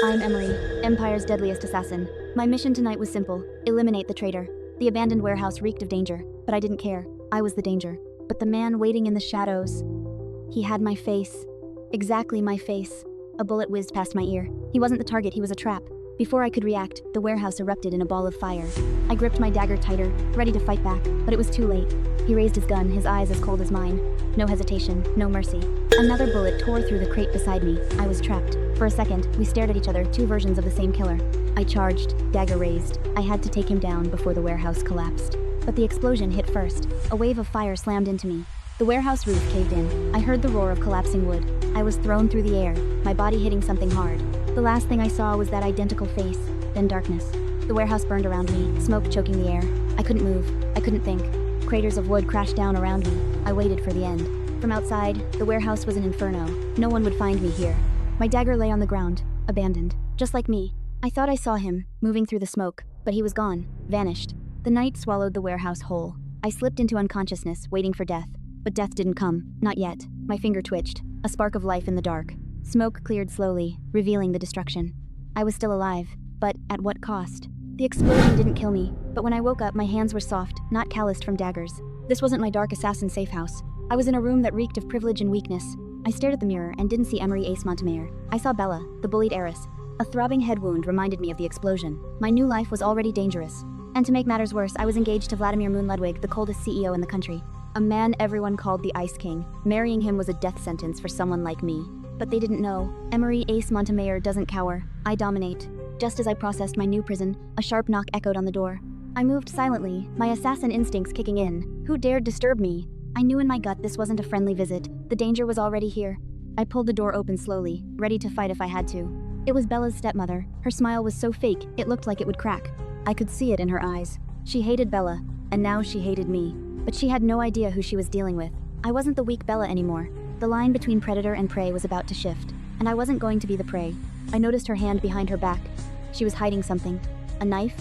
I'm Emery, Empire's deadliest assassin. My mission tonight was simple: eliminate the traitor. The abandoned warehouse reeked of danger, but I didn't care. I was the danger. But the man waiting in the shadows, he had my face. Exactly my face. A bullet whizzed past my ear. He wasn't the target, he was a trap. Before I could react, the warehouse erupted in a ball of fire. I gripped my dagger tighter, ready to fight back, but it was too late. He raised his gun, his eyes as cold as mine. No hesitation, no mercy. Another bullet tore through the crate beside me. I was trapped. For a second, we stared at each other, two versions of the same killer. I charged, dagger raised. I had to take him down before the warehouse collapsed. But the explosion hit first. A wave of fire slammed into me. The warehouse roof caved in. I heard the roar of collapsing wood. I was thrown through the air, my body hitting something hard. The last thing I saw was that identical face, then darkness. The warehouse burned around me, smoke choking the air. I couldn't move. I couldn't think. Craters of wood crashed down around me. I waited for the end. From outside, the warehouse was an inferno. No one would find me here. My dagger lay on the ground, abandoned, just like me. I thought I saw him, moving through the smoke, but he was gone, vanished. The night swallowed the warehouse whole. I slipped into unconsciousness, waiting for death. But death didn't come, not yet. My finger twitched, a spark of life in the dark. Smoke cleared slowly, revealing the destruction. I was still alive, but at what cost? The explosion didn't kill me, but when I woke up, my hands were soft, not calloused from daggers. This wasn't my dark assassin safe house. I was in a room that reeked of privilege and weakness. I stared at the mirror and didn't see Emery Ace Montemayor. I saw Bella, the bullied heiress. A throbbing head wound reminded me of the explosion. My new life was already dangerous. And to make matters worse, I was engaged to Vladimir Moon Ludwig, the coldest CEO in the country. A man everyone called the Ice King. Marrying him was a death sentence for someone like me. But they didn't know. Emery Ace Montemayor doesn't cower. I dominate. Just as I processed my new prison, a sharp knock echoed on the door. I moved silently, my assassin instincts kicking in. Who dared disturb me? I knew in my gut this wasn't a friendly visit. The danger was already here. I pulled the door open slowly, ready to fight if I had to. It was Bella's stepmother. Her smile was so fake, it looked like it would crack. I could see it in her eyes. She hated Bella, and now she hated me. But she had no idea who she was dealing with. I wasn't the weak Bella anymore. The line between predator and prey was about to shift, and I wasn't going to be the prey. I noticed her hand behind her back. She was hiding something. A knife?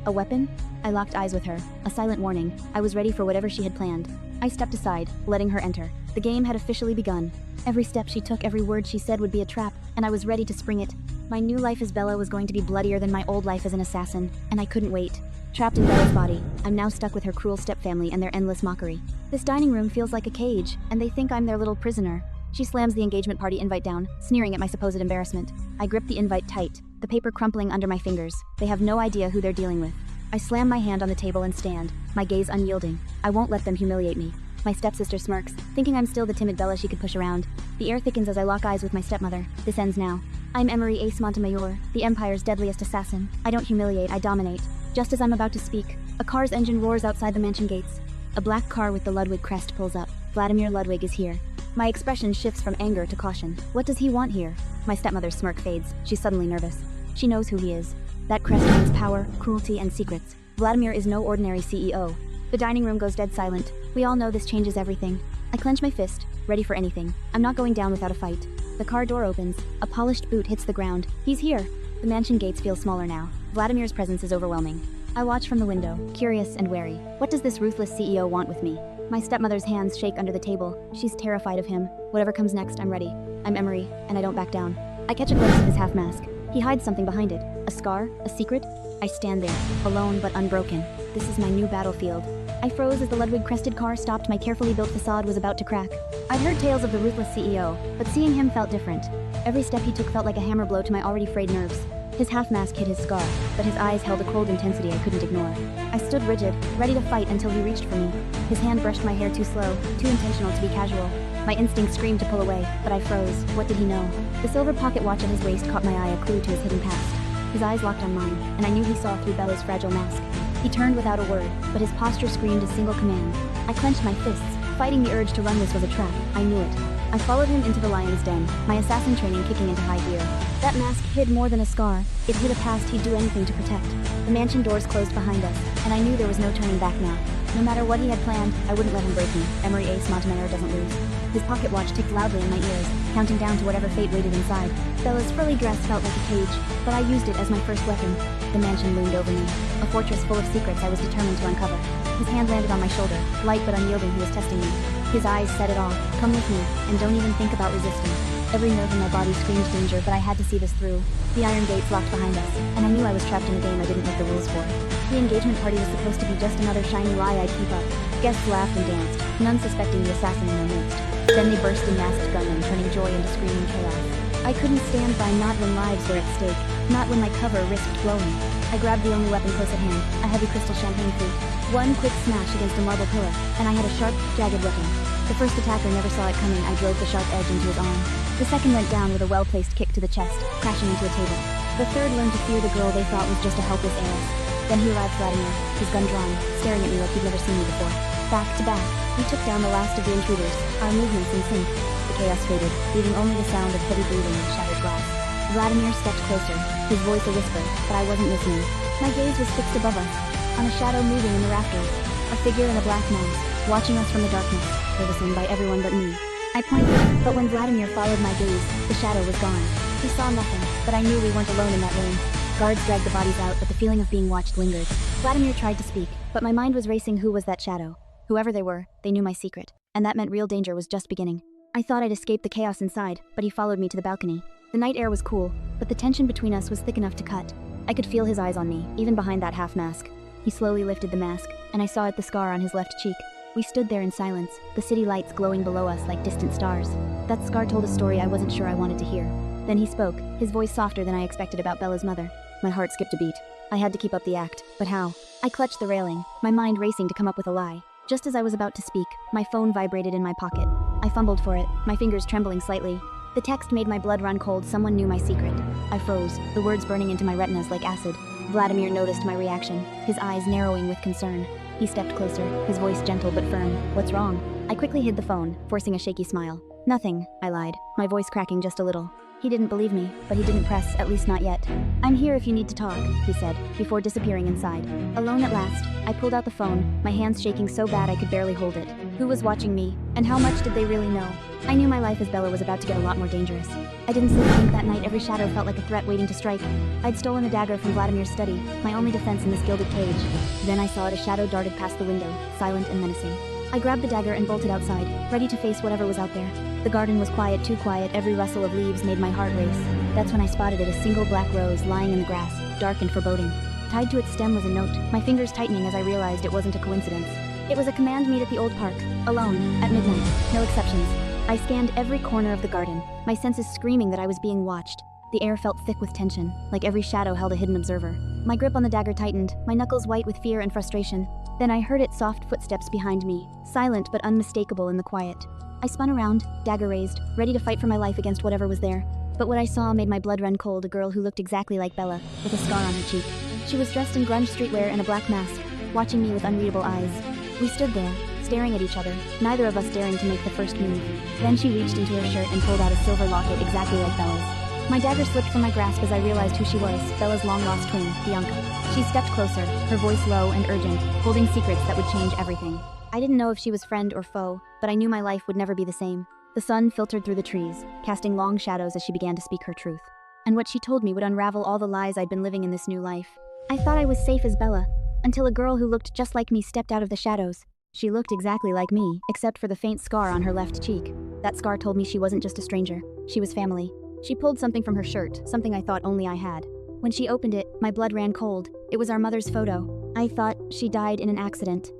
A weapon? I locked eyes with her, a silent warning. I was ready for whatever she had planned. I stepped aside, letting her enter. The game had officially begun. Every step she took, every word she said would be a trap, and I was ready to spring it. My new life as Bella was going to be bloodier than my old life as an assassin, and I couldn't wait. Trapped in Bella's body, I'm now stuck with her cruel stepfamily and their endless mockery. This dining room feels like a cage, and they think I'm their little prisoner. She slams the engagement party invite down, sneering at my supposed embarrassment. I grip the invite tight, the paper crumpling under my fingers. They have no idea who they're dealing with. I slam my hand on the table and stand, my gaze unyielding. I won't let them humiliate me. My stepsister smirks, thinking I'm still the timid Bella she could push around. The air thickens as I lock eyes with my stepmother. This ends now. I'm Emery Ace Montemayor, the Empire's deadliest assassin. I don't humiliate, I dominate. Just as I'm about to speak, a car's engine roars outside the mansion gates. A black car with the Ludwig crest pulls up. Vladimir Ludwig is here. My expression shifts from anger to caution. What does he want here? My stepmother's smirk fades. She's suddenly nervous. She knows who he is. That crest means power, cruelty, and secrets. Vladimir is no ordinary CEO. The dining room goes dead silent. We all know this changes everything. I clench my fist, ready for anything. I'm not going down without a fight. The car door opens. A polished boot hits the ground. He's here. The mansion gates feel smaller now. Vladimir's presence is overwhelming. I watch from the window, curious and wary. What does this ruthless CEO want with me? My stepmother's hands shake under the table. She's terrified of him. Whatever comes next, I'm ready. I'm Emery, and I don't back down. I catch a glimpse of his half mask. He hides something behind it. A scar? A secret? I stand there, alone but unbroken. This is my new battlefield. I froze as the Ludwig-crested car stopped. My carefully built facade was about to crack. I'd heard tales of the ruthless CEO, but seeing him felt different. Every step he took felt like a hammer blow to my already frayed nerves. His half-mask hid his scar, but his eyes held a cold intensity I couldn't ignore. I stood rigid, ready to fight until he reached for me. His hand brushed my hair too slow, too intentional to be casual. My instinct screamed to pull away, but I froze. What did he know? The silver pocket watch at his waist caught my eye, a clue to his hidden past. His eyes locked on mine, and I knew he saw through Bella's fragile mask. He turned without a word, but his posture screamed a single command. I clenched my fists, fighting the urge to run. This was a trap. I knew it. I followed him into the lion's den, my assassin training kicking into high gear. That mask hid more than a scar. It hid a past he'd do anything to protect. The mansion doors closed behind us, and I knew there was no turning back now. No matter what he had planned, I wouldn't let him break me. Emery Ace Montemayor doesn't lose. His pocket watch ticked loudly in my ears, counting down to whatever fate waited inside. Bella's frilly dress felt like a cage, but I used it as my first weapon. The mansion loomed over me, a fortress full of secrets I was determined to uncover. His hand landed on my shoulder, light but unyielding. He was testing me. His eyes said it all. Come with me, and don't even think about resisting. Every nerve in my body screamed danger, but I had to see this through. The iron gates locked behind us, and I knew I was trapped in a game I didn't make the rules for. The engagement party was supposed to be just another shiny lie I'd keep up. Guests laughed and danced, none suspecting the assassin in their midst. Then they burst in masked gunmen, turning joy into screaming chaos. I couldn't stand by, not when lives were at stake, not when my cover risked blowing. I grabbed the only weapon close at hand, a heavy crystal champagne flute. One quick smash against a marble pillar, and I had a sharp, jagged weapon. The first attacker never saw it coming. I drove the sharp edge into his arm. The second went down with a well-placed kick to the chest, crashing into a table. The third learned to fear the girl they thought was just a helpless heiress. Then he arrived, Vladimir, his gun drawn, staring at me like he'd never seen me before. Back to back, we took down the last of the intruders, our movements in sync. The chaos faded, leaving only the sound of heavy breathing and shattered glass. Vladimir stepped closer, his voice a whisper, but I wasn't listening. My gaze was fixed above us, on a shadow moving in the rafters. A figure in a black mask, watching us from the darkness, servicing by everyone but me. I pointed, but when Vladimir followed my gaze, the shadow was gone. He saw nothing, but I knew we weren't alone in that room. Guards dragged the bodies out, but the feeling of being watched lingered. Vladimir tried to speak, but my mind was racing. Who was that shadow? Whoever they were, they knew my secret, and that meant real danger was just beginning. I thought I'd escape the chaos inside, but he followed me to the balcony. The night air was cool, but the tension between us was thick enough to cut. I could feel his eyes on me, even behind that half mask. He slowly lifted the mask, and I saw the scar on his left cheek. We stood there in silence, the city lights glowing below us like distant stars. That scar told a story I wasn't sure I wanted to hear. Then he spoke, his voice softer than I expected, about Bella's mother. My heart skipped a beat. I had to keep up the act, but how? I clutched the railing, my mind racing to come up with a lie. Just as I was about to speak, my phone vibrated in my pocket. I fumbled for it, my fingers trembling slightly. The text made my blood run cold. Someone knew my secret. I froze, the words burning into my retinas like acid. Vladimir noticed my reaction, his eyes narrowing with concern. He stepped closer, his voice gentle but firm. What's wrong? I quickly hid the phone, forcing a shaky smile. Nothing, I lied, my voice cracking just a little. He didn't believe me, but he didn't press, at least not yet. I'm here if you need to talk, he said, before disappearing inside. Alone at last, I pulled out the phone, my hands shaking so bad I could barely hold it. Who was watching me, and how much did they really know? I knew my life as Bella was about to get a lot more dangerous. I didn't sleep a wink that night. Every shadow felt like a threat waiting to strike. I'd stolen a dagger from Vladimir's study, my only defense in this gilded cage. Then I saw it. A shadow darted past the window, silent and menacing. I grabbed the dagger and bolted outside, ready to face whatever was out there. The garden was quiet, too quiet. Every rustle of leaves made my heart race. That's when I spotted it, a single black rose lying in the grass, dark and foreboding. Tied to its stem was a note, my fingers tightening as I realized it wasn't a coincidence. It was a command: meet at the old park, alone, at midnight, no exceptions. I scanned every corner of the garden, my senses screaming that I was being watched. The air felt thick with tension, like every shadow held a hidden observer. My grip on the dagger tightened, my knuckles white with fear and frustration. Then I heard its soft footsteps behind me, silent but unmistakable in the quiet. I spun around, dagger raised, ready to fight for my life against whatever was there. But what I saw made my blood run cold. A girl who looked exactly like Bella, with a scar on her cheek. She was dressed in grunge streetwear and a black mask, watching me with unreadable eyes. We stood there, staring at each other, neither of us daring to make the first move. Then she reached into her shirt and pulled out a silver locket exactly like Bella's. My dagger slipped from my grasp as I realized who she was, Bella's long-lost twin, Bianca. She stepped closer, her voice low and urgent, holding secrets that would change everything. I didn't know if she was friend or foe, but I knew my life would never be the same. The sun filtered through the trees, casting long shadows as she began to speak her truth. And what she told me would unravel all the lies I'd been living in this new life. I thought I was safe as Bella, until a girl who looked just like me stepped out of the shadows. She looked exactly like me, except for the faint scar on her left cheek. That scar told me she wasn't just a stranger, she was family. She pulled something from her shirt, something I thought only I had. When she opened it, my blood ran cold. It was our mother's photo. I thought she died in an accident.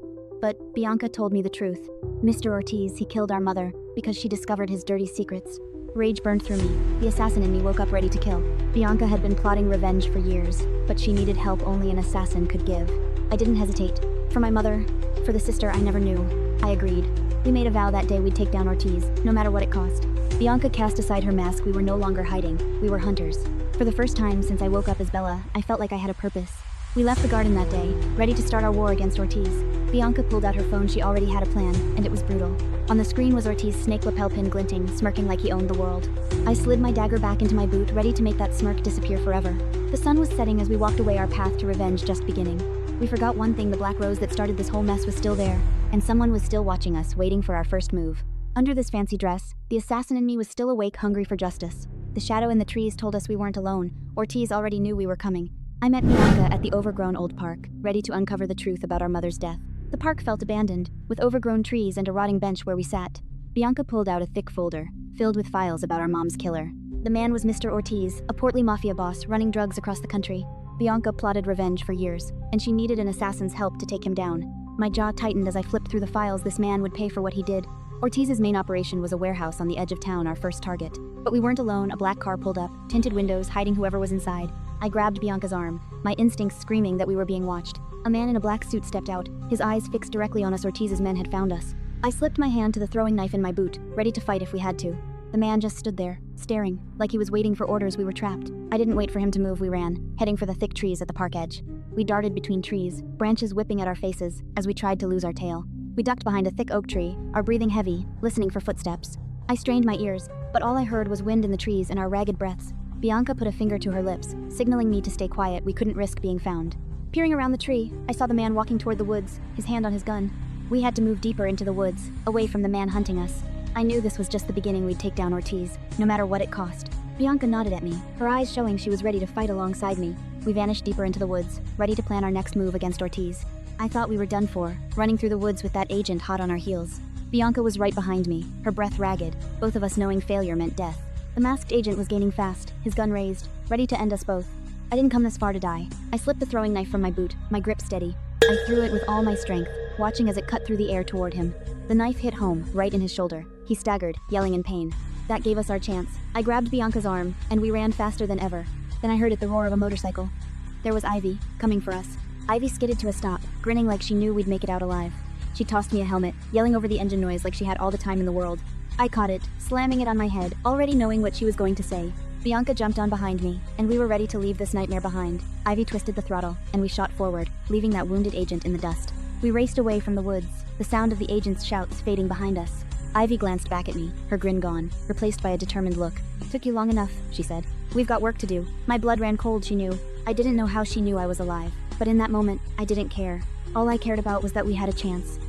But Bianca told me the truth. Mr. Ortiz, he killed our mother because she discovered his dirty secrets. Rage burned through me. The assassin in me woke up ready to kill. Bianca had been plotting revenge for years, but she needed help only an assassin could give. I didn't hesitate. For my mother, for the sister I never knew. I agreed. We made a vow that day we'd take down Ortiz, no matter what it cost. Bianca cast aside her mask. We were no longer hiding. We were hunters. For the first time since I woke up as Bella, I felt like I had a purpose. We left the garden that day, ready to start our war against Ortiz. Bianca pulled out her phone. She already had a plan, and it was brutal. On the screen was Ortiz's snake lapel pin glinting, smirking like he owned the world. I slid my dagger back into my boot, ready to make that smirk disappear forever. The sun was setting as we walked away, our path to revenge just beginning. We forgot one thing: the black rose that started this whole mess was still there, and someone was still watching us, waiting for our first move. Under this fancy dress, the assassin in me was still awake, hungry for justice. The shadow in the trees told us we weren't alone. Ortiz already knew we were coming. I met Bianca at the overgrown old park, ready to uncover the truth about our mother's death. The park felt abandoned, with overgrown trees and a rotting bench where we sat. Bianca pulled out a thick folder, filled with files about our mom's killer. The man was Mr. Ortiz, a portly mafia boss running drugs across the country. Bianca plotted revenge for years, and she needed an assassin's help to take him down. My jaw tightened as I flipped through the files. This man would pay for what he did. Ortiz's main operation was a warehouse on the edge of town, our first target. But we weren't alone. A black car pulled up, tinted windows, hiding whoever was inside. I grabbed Bianca's arm, my instincts screaming that we were being watched. A man in a black suit stepped out, his eyes fixed directly on us. Ortiz's men had found us. I slipped my hand to the throwing knife in my boot, ready to fight if we had to. The man just stood there, staring, like he was waiting for orders. We were trapped. I didn't wait for him to move. We ran, heading for the thick trees at the park edge. We darted between trees, branches whipping at our faces, as we tried to lose our tail. We ducked behind a thick oak tree, our breathing heavy, listening for footsteps. I strained my ears, but all I heard was wind in the trees and our ragged breaths. Bianca put a finger to her lips, signaling me to stay quiet. We couldn't risk being found. Peering around the tree, I saw the man walking toward the woods, his hand on his gun. We had to move deeper into the woods, away from the man hunting us. I knew this was just the beginning. We'd take down Ortiz, no matter what it cost. Bianca nodded at me, her eyes showing she was ready to fight alongside me. We vanished deeper into the woods, ready to plan our next move against Ortiz. I thought we were done for, running through the woods with that agent hot on our heels. Bianca was right behind me, her breath ragged, both of us knowing failure meant death. The masked agent was gaining fast, his gun raised, ready to end us both. I didn't come this far to die. I slipped the throwing knife from my boot, my grip steady. I threw it with all my strength, watching as it cut through the air toward him. The knife hit home, right in his shoulder. He staggered, yelling in pain. That gave us our chance. I grabbed Bianca's arm, and we ran faster than ever. Then I heard the roar of a motorcycle. There was Ivy, coming for us. Ivy skidded to a stop, grinning like she knew we'd make it out alive. She tossed me a helmet, yelling over the engine noise like she had all the time in the world. I caught it, slamming it on my head, already knowing what she was going to say. Bianca jumped on behind me, and we were ready to leave this nightmare behind. Ivy twisted the throttle, and we shot forward, leaving that wounded agent in the dust. We raced away from the woods, the sound of the agent's shouts fading behind us. Ivy glanced back at me, her grin gone, replaced by a determined look. "Took you long enough," she said. "We've got work to do." My blood ran cold. She knew. I didn't know how she knew I was alive. But in that moment, I didn't care. All I cared about was that we had a chance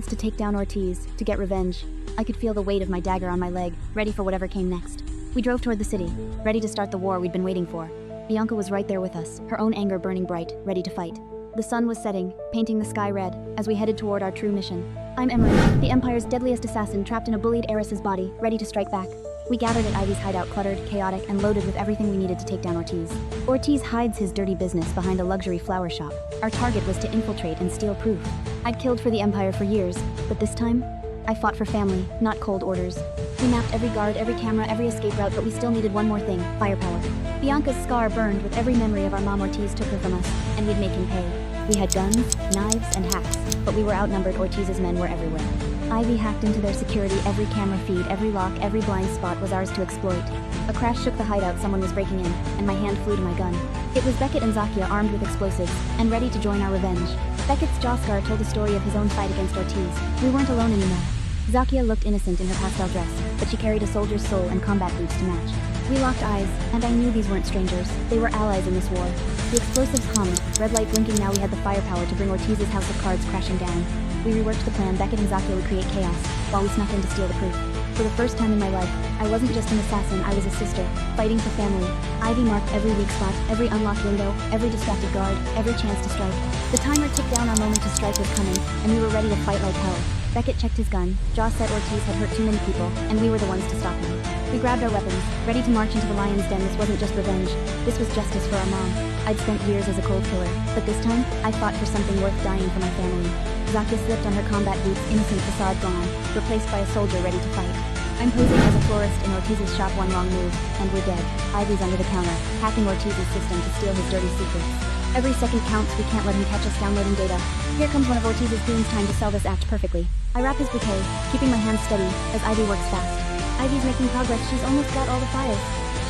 to take down Ortiz, to get revenge. I could feel the weight of my dagger on my leg, ready for whatever came next. We drove toward the city, ready to start the war we'd been waiting for. Bianca was right there with us, her own anger burning bright, ready to fight. The sun was setting, painting the sky red, as we headed toward our true mission. I'm Emery, the Empire's deadliest assassin trapped in a bullied heiress's body, ready to strike back. We gathered at Ivy's hideout, cluttered, chaotic, and loaded with everything we needed to take down Ortiz. Ortiz hides his dirty business behind a luxury flower shop. Our target was to infiltrate and steal proof. I'd killed for the Empire for years, but this time, I fought for family, not cold orders. We mapped every guard, every camera, every escape route, but we still needed one more thing: firepower. Bianca's scar burned with every memory of our mom. Ortiz took her from us, and we'd make him pay. We had guns, knives, and hacks, but we were outnumbered. Ortiz's men were everywhere. Ivy hacked into their security. Every camera feed, every lock, every blind spot was ours to exploit. A crash shook the hideout. Someone was breaking in, and my hand flew to my gun. It was Beckett and Zakia, armed with explosives, and ready to join our revenge. Beckett's jaw scar told the story of his own fight against Ortiz. We weren't alone anymore. Zakia looked innocent in her pastel dress, but she carried a soldier's soul and combat boots to match. We locked eyes, and I knew these weren't strangers. They were allies in this war. The explosives hummed, red light blinking. Now we had the firepower to bring Ortiz's house of cards crashing down. We reworked the plan. Beckett and Zakia would create chaos, while we snuck in to steal the proof. For the first time in my life, I wasn't just an assassin, I was a sister, fighting for family. Ivy marked every weak spot, every unlocked window, every distracted guard, every chance to strike. The timer ticked down. Our moment to strike was coming, and we were ready to fight like hell. Beckett checked his gun. Jaw said Ortiz had hurt too many people, and we were the ones to stop him. We grabbed our weapons, ready to march into the lion's den. This wasn't just revenge. This was justice for our mom. I'd spent years as a cold killer, but this time, I fought for something worth dying for my family. Zakia slipped on her combat boots, innocent facade gone, replaced by a soldier ready to fight. I'm posing as a florist in Ortiz's shop. One wrong move, and we're dead. Ivy's under the counter, hacking Ortiz's system to steal his dirty secrets. Every second counts. We can't let him catch us downloading data. Here comes one of Ortiz's goons, time to sell this act perfectly. I wrap his bouquet, keeping my hands steady, as Ivy works fast. Ivy's making progress. She's almost got all the files.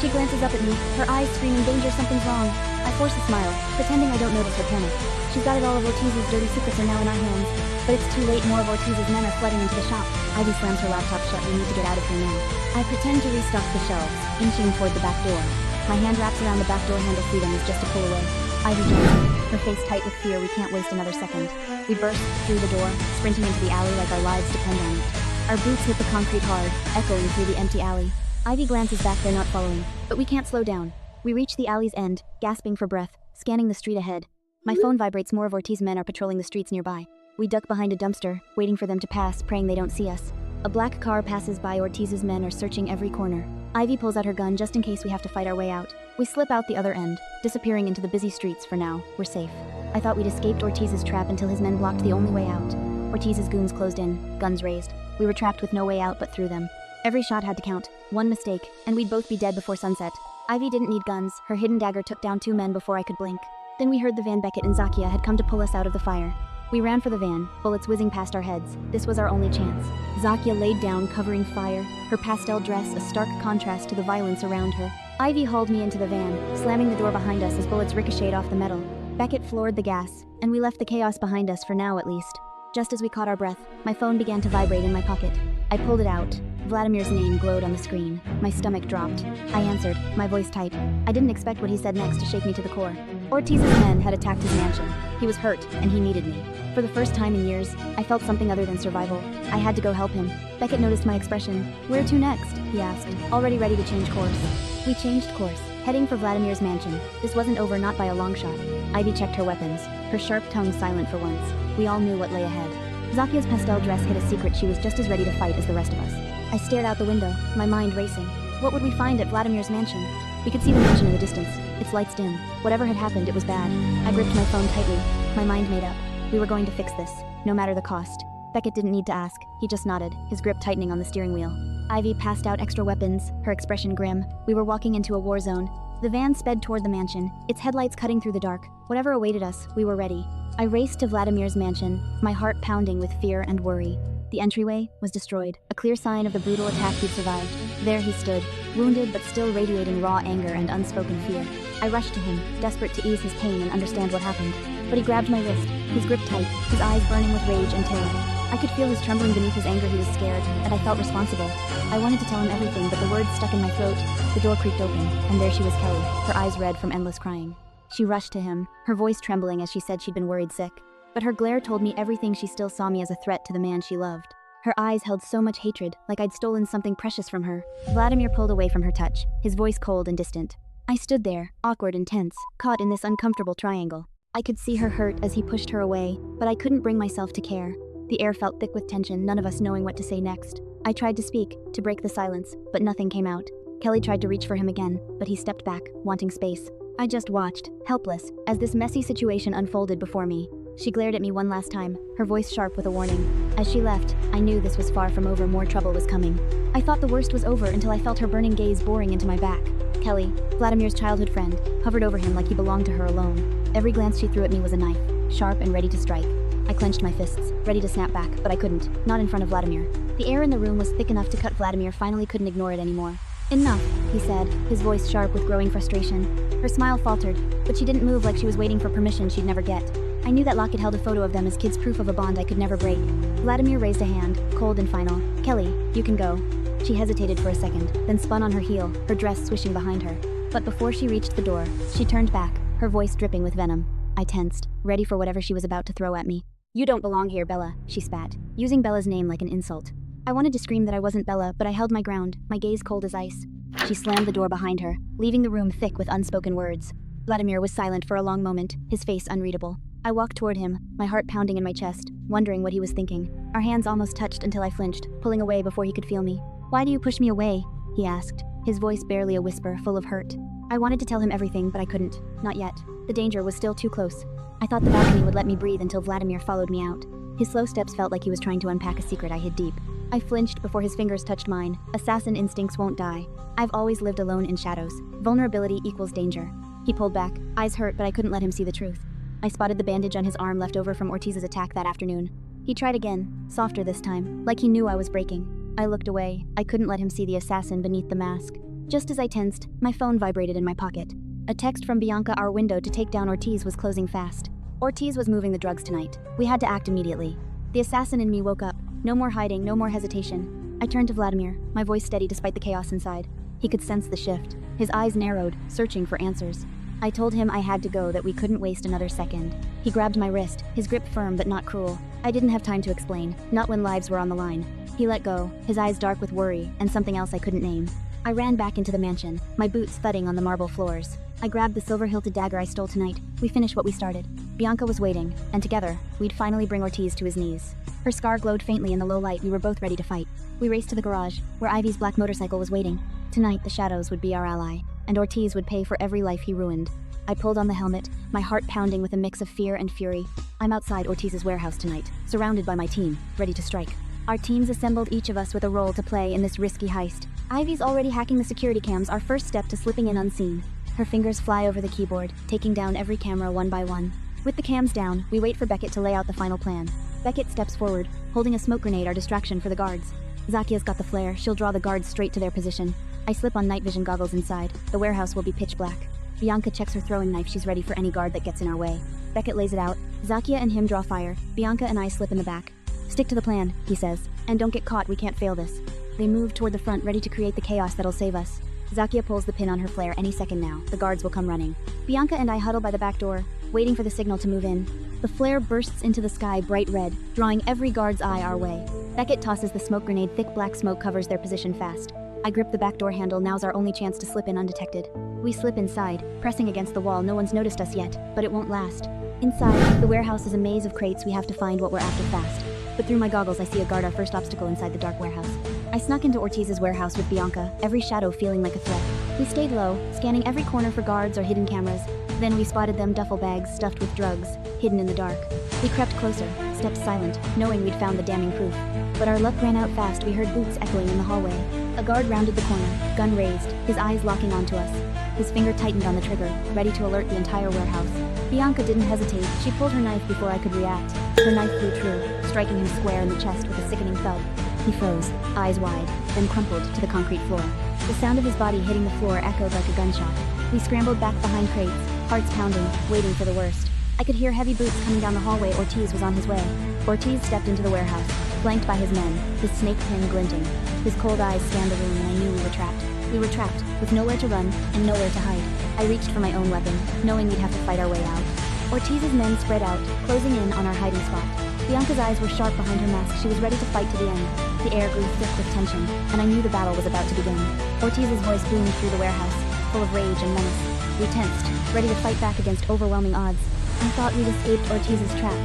She glances up at me, her eyes screaming, "Danger, something's wrong." I force a smile, pretending I don't notice her panic. She's got it all. Of Ortiz's dirty secrets are now in our hands. But it's too late. More of Ortiz's men are flooding into the shop. Ivy slams her laptop shut. We need to get out of here now. I pretend to restock the shelves, inching toward the back door. My hand wraps around the back door handle. Freedom is just a pull away. Ivy joins me, her face tight with fear. We can't waste another second. We burst through the door, sprinting into the alley like our lives depend on it. Our boots hit the concrete hard, echoing through the empty alley. Ivy glances back. They're not following, but we can't slow down. We reach the alley's end, gasping for breath, scanning the street ahead. My phone vibrates. More of Ortiz's men are patrolling the streets nearby. We duck behind a dumpster, waiting for them to pass, praying they don't see us. A black car passes by. Ortiz's men are searching every corner. Ivy pulls out her gun just in case we have to fight our way out. We slip out the other end, disappearing into the busy streets for now. We're safe. I thought we'd escaped Ortiz's trap until his men blocked the only way out. Ortiz's goons closed in, guns raised. We were trapped with no way out but through them. Every shot had to count. One mistake, and we'd both be dead before sunset. Ivy didn't need guns. Her hidden dagger took down 2 men before I could blink. Then we heard the van. Beckett and Zakia had come to pull us out of the fire. We ran for the van, bullets whizzing past our heads. This was our only chance. Zakia laid down, covering fire, her pastel dress a stark contrast to the violence around her. Ivy hauled me into the van, slamming the door behind us as bullets ricocheted off the metal. Beckett floored the gas, and we left the chaos behind us for now at least. Just as we caught our breath, my phone began to vibrate in my pocket. I pulled it out. Vladimir's name glowed on the screen. My stomach dropped. I answered, my voice tight. I didn't expect what he said next to shake me to the core. Ortiz's men had attacked his mansion. He was hurt, and he needed me. For the first time in years, I felt something other than survival. I had to go help him. Beckett noticed my expression. Where to next? He asked, already ready to change course. We changed course, heading for Vladimir's mansion. This wasn't over, not by a long shot. Ivy checked her weapons, her sharp tongue silent for once. We all knew what lay ahead. Zakia's pastel dress hid a secret. She was just as ready to fight as the rest of us. I stared out the window, my mind racing. What would we find at Vladimir's mansion? We could see the mansion in the distance, its lights dim. Whatever had happened, it was bad. I gripped my phone tightly, my mind made up. We were going to fix this, no matter the cost. Beckett didn't need to ask. He just nodded, his grip tightening on the steering wheel. Ivy passed out extra weapons, her expression grim. We were walking into a war zone. The van sped toward the mansion, its headlights cutting through the dark. Whatever awaited us, we were ready. I raced to Vladimir's mansion, my heart pounding with fear and worry. The entryway was destroyed, a clear sign of the brutal attack he'd survived. There he stood, wounded but still radiating raw anger and unspoken fear. I rushed to him, desperate to ease his pain and understand what happened. But he grabbed my wrist, his grip tight, his eyes burning with rage and terror. I could feel his trembling beneath his anger. He was scared, and I felt responsible. I wanted to tell him everything, but the words stuck in my throat. The door creaked open, and there she was, Kelly, her eyes red from endless crying. She rushed to him, her voice trembling as she said she'd been worried sick. But her glare told me everything. She still saw me as a threat to the man she loved. Her eyes held so much hatred, like I'd stolen something precious from her. Vladimir pulled away from her touch, his voice cold and distant. I stood there, awkward and tense, caught in this uncomfortable triangle. I could see her hurt as he pushed her away, but I couldn't bring myself to care. The air felt thick with tension, none of us knowing what to say next. I tried to speak, to break the silence, but nothing came out. Kelly tried to reach for him again, but he stepped back, wanting space. I just watched, helpless, as this messy situation unfolded before me. She glared at me one last time, her voice sharp with a warning. As she left, I knew this was far from over. More trouble was coming. I thought the worst was over until I felt her burning gaze boring into my back. Kelly, Vladimir's childhood friend, hovered over him like he belonged to her alone. Every glance she threw at me was a knife, sharp and ready to strike. I clenched my fists, ready to snap back, but I couldn't, not in front of Vladimir. The air in the room was thick enough to cut. Vladimir finally couldn't ignore it anymore. Enough, he said, his voice sharp with growing frustration. Her smile faltered, but she didn't move, like she was waiting for permission she'd never get. I knew that locket held a photo of them as kids, proof of a bond I could never break. Vladimir raised a hand, cold and final. Kelly, you can go. She hesitated for a second, then spun on her heel, her dress swishing behind her. But before she reached the door, she turned back, her voice dripping with venom. I tensed, ready for whatever she was about to throw at me. You don't belong here, Bella, she spat, using Bella's name like an insult. I wanted to scream that I wasn't Bella, but I held my ground, my gaze cold as ice. She slammed the door behind her, leaving the room thick with unspoken words. Vladimir was silent for a long moment, his face unreadable. I walked toward him, my heart pounding in my chest, wondering what he was thinking. Our hands almost touched until I flinched, pulling away before he could feel me. Why do you push me away? He asked, his voice barely a whisper, full of hurt. I wanted to tell him everything, but I couldn't. Not yet. The danger was still too close. I thought the balcony would let me breathe until Vladimir followed me out. His slow steps felt like he was trying to unpack a secret I hid deep. I flinched before his fingers touched mine. Assassin instincts won't die. I've always lived alone in shadows. Vulnerability equals danger. He pulled back, eyes hurt, but I couldn't let him see the truth. I spotted the bandage on his arm left over from Ortiz's attack that afternoon. He tried again, softer this time, like he knew I was breaking. I looked away. I couldn't let him see the assassin beneath the mask. Just as I tensed, my phone vibrated in my pocket. A text from Bianca, our window to take down Ortiz, was closing fast. Ortiz was moving the drugs tonight. We had to act immediately. The assassin in me woke up. No more hiding, no more hesitation. I turned to Vladimir, my voice steady despite the chaos inside. He could sense the shift. His eyes narrowed, searching for answers. I told him I had to go, that we couldn't waste another second. He grabbed my wrist, his grip firm but not cruel. I didn't have time to explain, not when lives were on the line. He let go, his eyes dark with worry and something else I couldn't name. I ran back into the mansion, my boots thudding on the marble floors. I grabbed the silver-hilted dagger I stole tonight. We finished what we started. Bianca was waiting, and together, we'd finally bring Ortiz to his knees. Her scar glowed faintly in the low light. We were both ready to fight. We raced to the garage, where Ivy's black motorcycle was waiting. Tonight, the shadows would be our ally, and Ortiz would pay for every life he ruined. I pulled on the helmet, my heart pounding with a mix of fear and fury. I'm outside Ortiz's warehouse tonight, surrounded by my team, ready to strike. Our teams assembled, each of us with a role to play in this risky heist. Ivy's already hacking the security cams, our first step to slipping in unseen. Her fingers fly over the keyboard, taking down every camera one by one. With the cams down, we wait for Beckett to lay out the final plan. Beckett steps forward, holding a smoke grenade, our distraction for the guards. Zakia's got the flare, she'll draw the guards straight to their position. I slip on night vision goggles inside. The warehouse will be pitch black. Bianca checks her throwing knife, she's ready for any guard that gets in our way. Beckett lays it out. Zakia and him draw fire. Bianca and I slip in the back. Stick to the plan, he says, and don't get caught, we can't fail this. They move toward the front, ready to create the chaos that'll save us. Zakia pulls the pin on her flare. Any second now, the guards will come running. Bianca and I huddle by the back door, waiting for the signal to move in. The flare bursts into the sky bright red, drawing every guard's eye our way. Beckett tosses the smoke grenade, thick black smoke covers their position fast. I grip the back door handle, now's our only chance to slip in undetected. We slip inside, pressing against the wall. No one's noticed us yet, but it won't last. Inside, the warehouse is a maze of crates. We have to find what we're after fast. But through my goggles, I see a guard, our first obstacle inside the dark warehouse. I snuck into Ortiz's warehouse with Bianca, every shadow feeling like a threat. We stayed low, scanning every corner for guards or hidden cameras. Then we spotted them, duffel bags stuffed with drugs, hidden in the dark. We crept closer, stepped silent, knowing we'd found the damning proof. But our luck ran out fast. We heard boots echoing in the hallway. A guard rounded the corner, gun raised, his eyes locking onto us. His finger tightened on the trigger, ready to alert the entire warehouse. Bianca didn't hesitate. She pulled her knife before I could react. Her knife flew true, striking him square in the chest with a sickening thud. He froze, eyes wide, then crumpled to the concrete floor. The sound of his body hitting the floor echoed like a gunshot. We scrambled back behind crates, hearts pounding, waiting for the worst. I could hear heavy boots coming down the hallway. Ortiz was on his way. Ortiz stepped into the warehouse, flanked by his men, his snake pin glinting. His cold eyes scanned the room, and I knew we were trapped. We were trapped, with nowhere to run and nowhere to hide. I reached for my own weapon, knowing we'd have to fight our way out. Ortiz's men spread out, closing in on our hiding spot. Bianca's eyes were sharp behind her mask. She was ready to fight to the end. The air grew thick with tension, and I knew the battle was about to begin. Ortiz's voice boomed through the warehouse, full of rage and menace. We tensed, ready to fight back against overwhelming odds. I thought we'd escaped Ortiz's trap,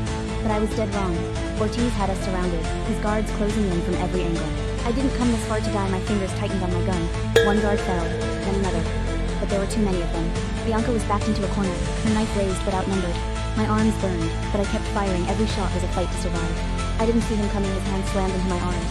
but I was dead wrong. Ortiz had us surrounded, his guards closing in from every angle. I didn't come this far to die. My fingers tightened on my gun. One guard fell, then another. But there were too many of them. Bianca was backed into a corner, her knife raised but outnumbered. My arms burned, but I kept firing. Every shot was a fight to survive. I didn't see him coming. His hand slammed into my arms.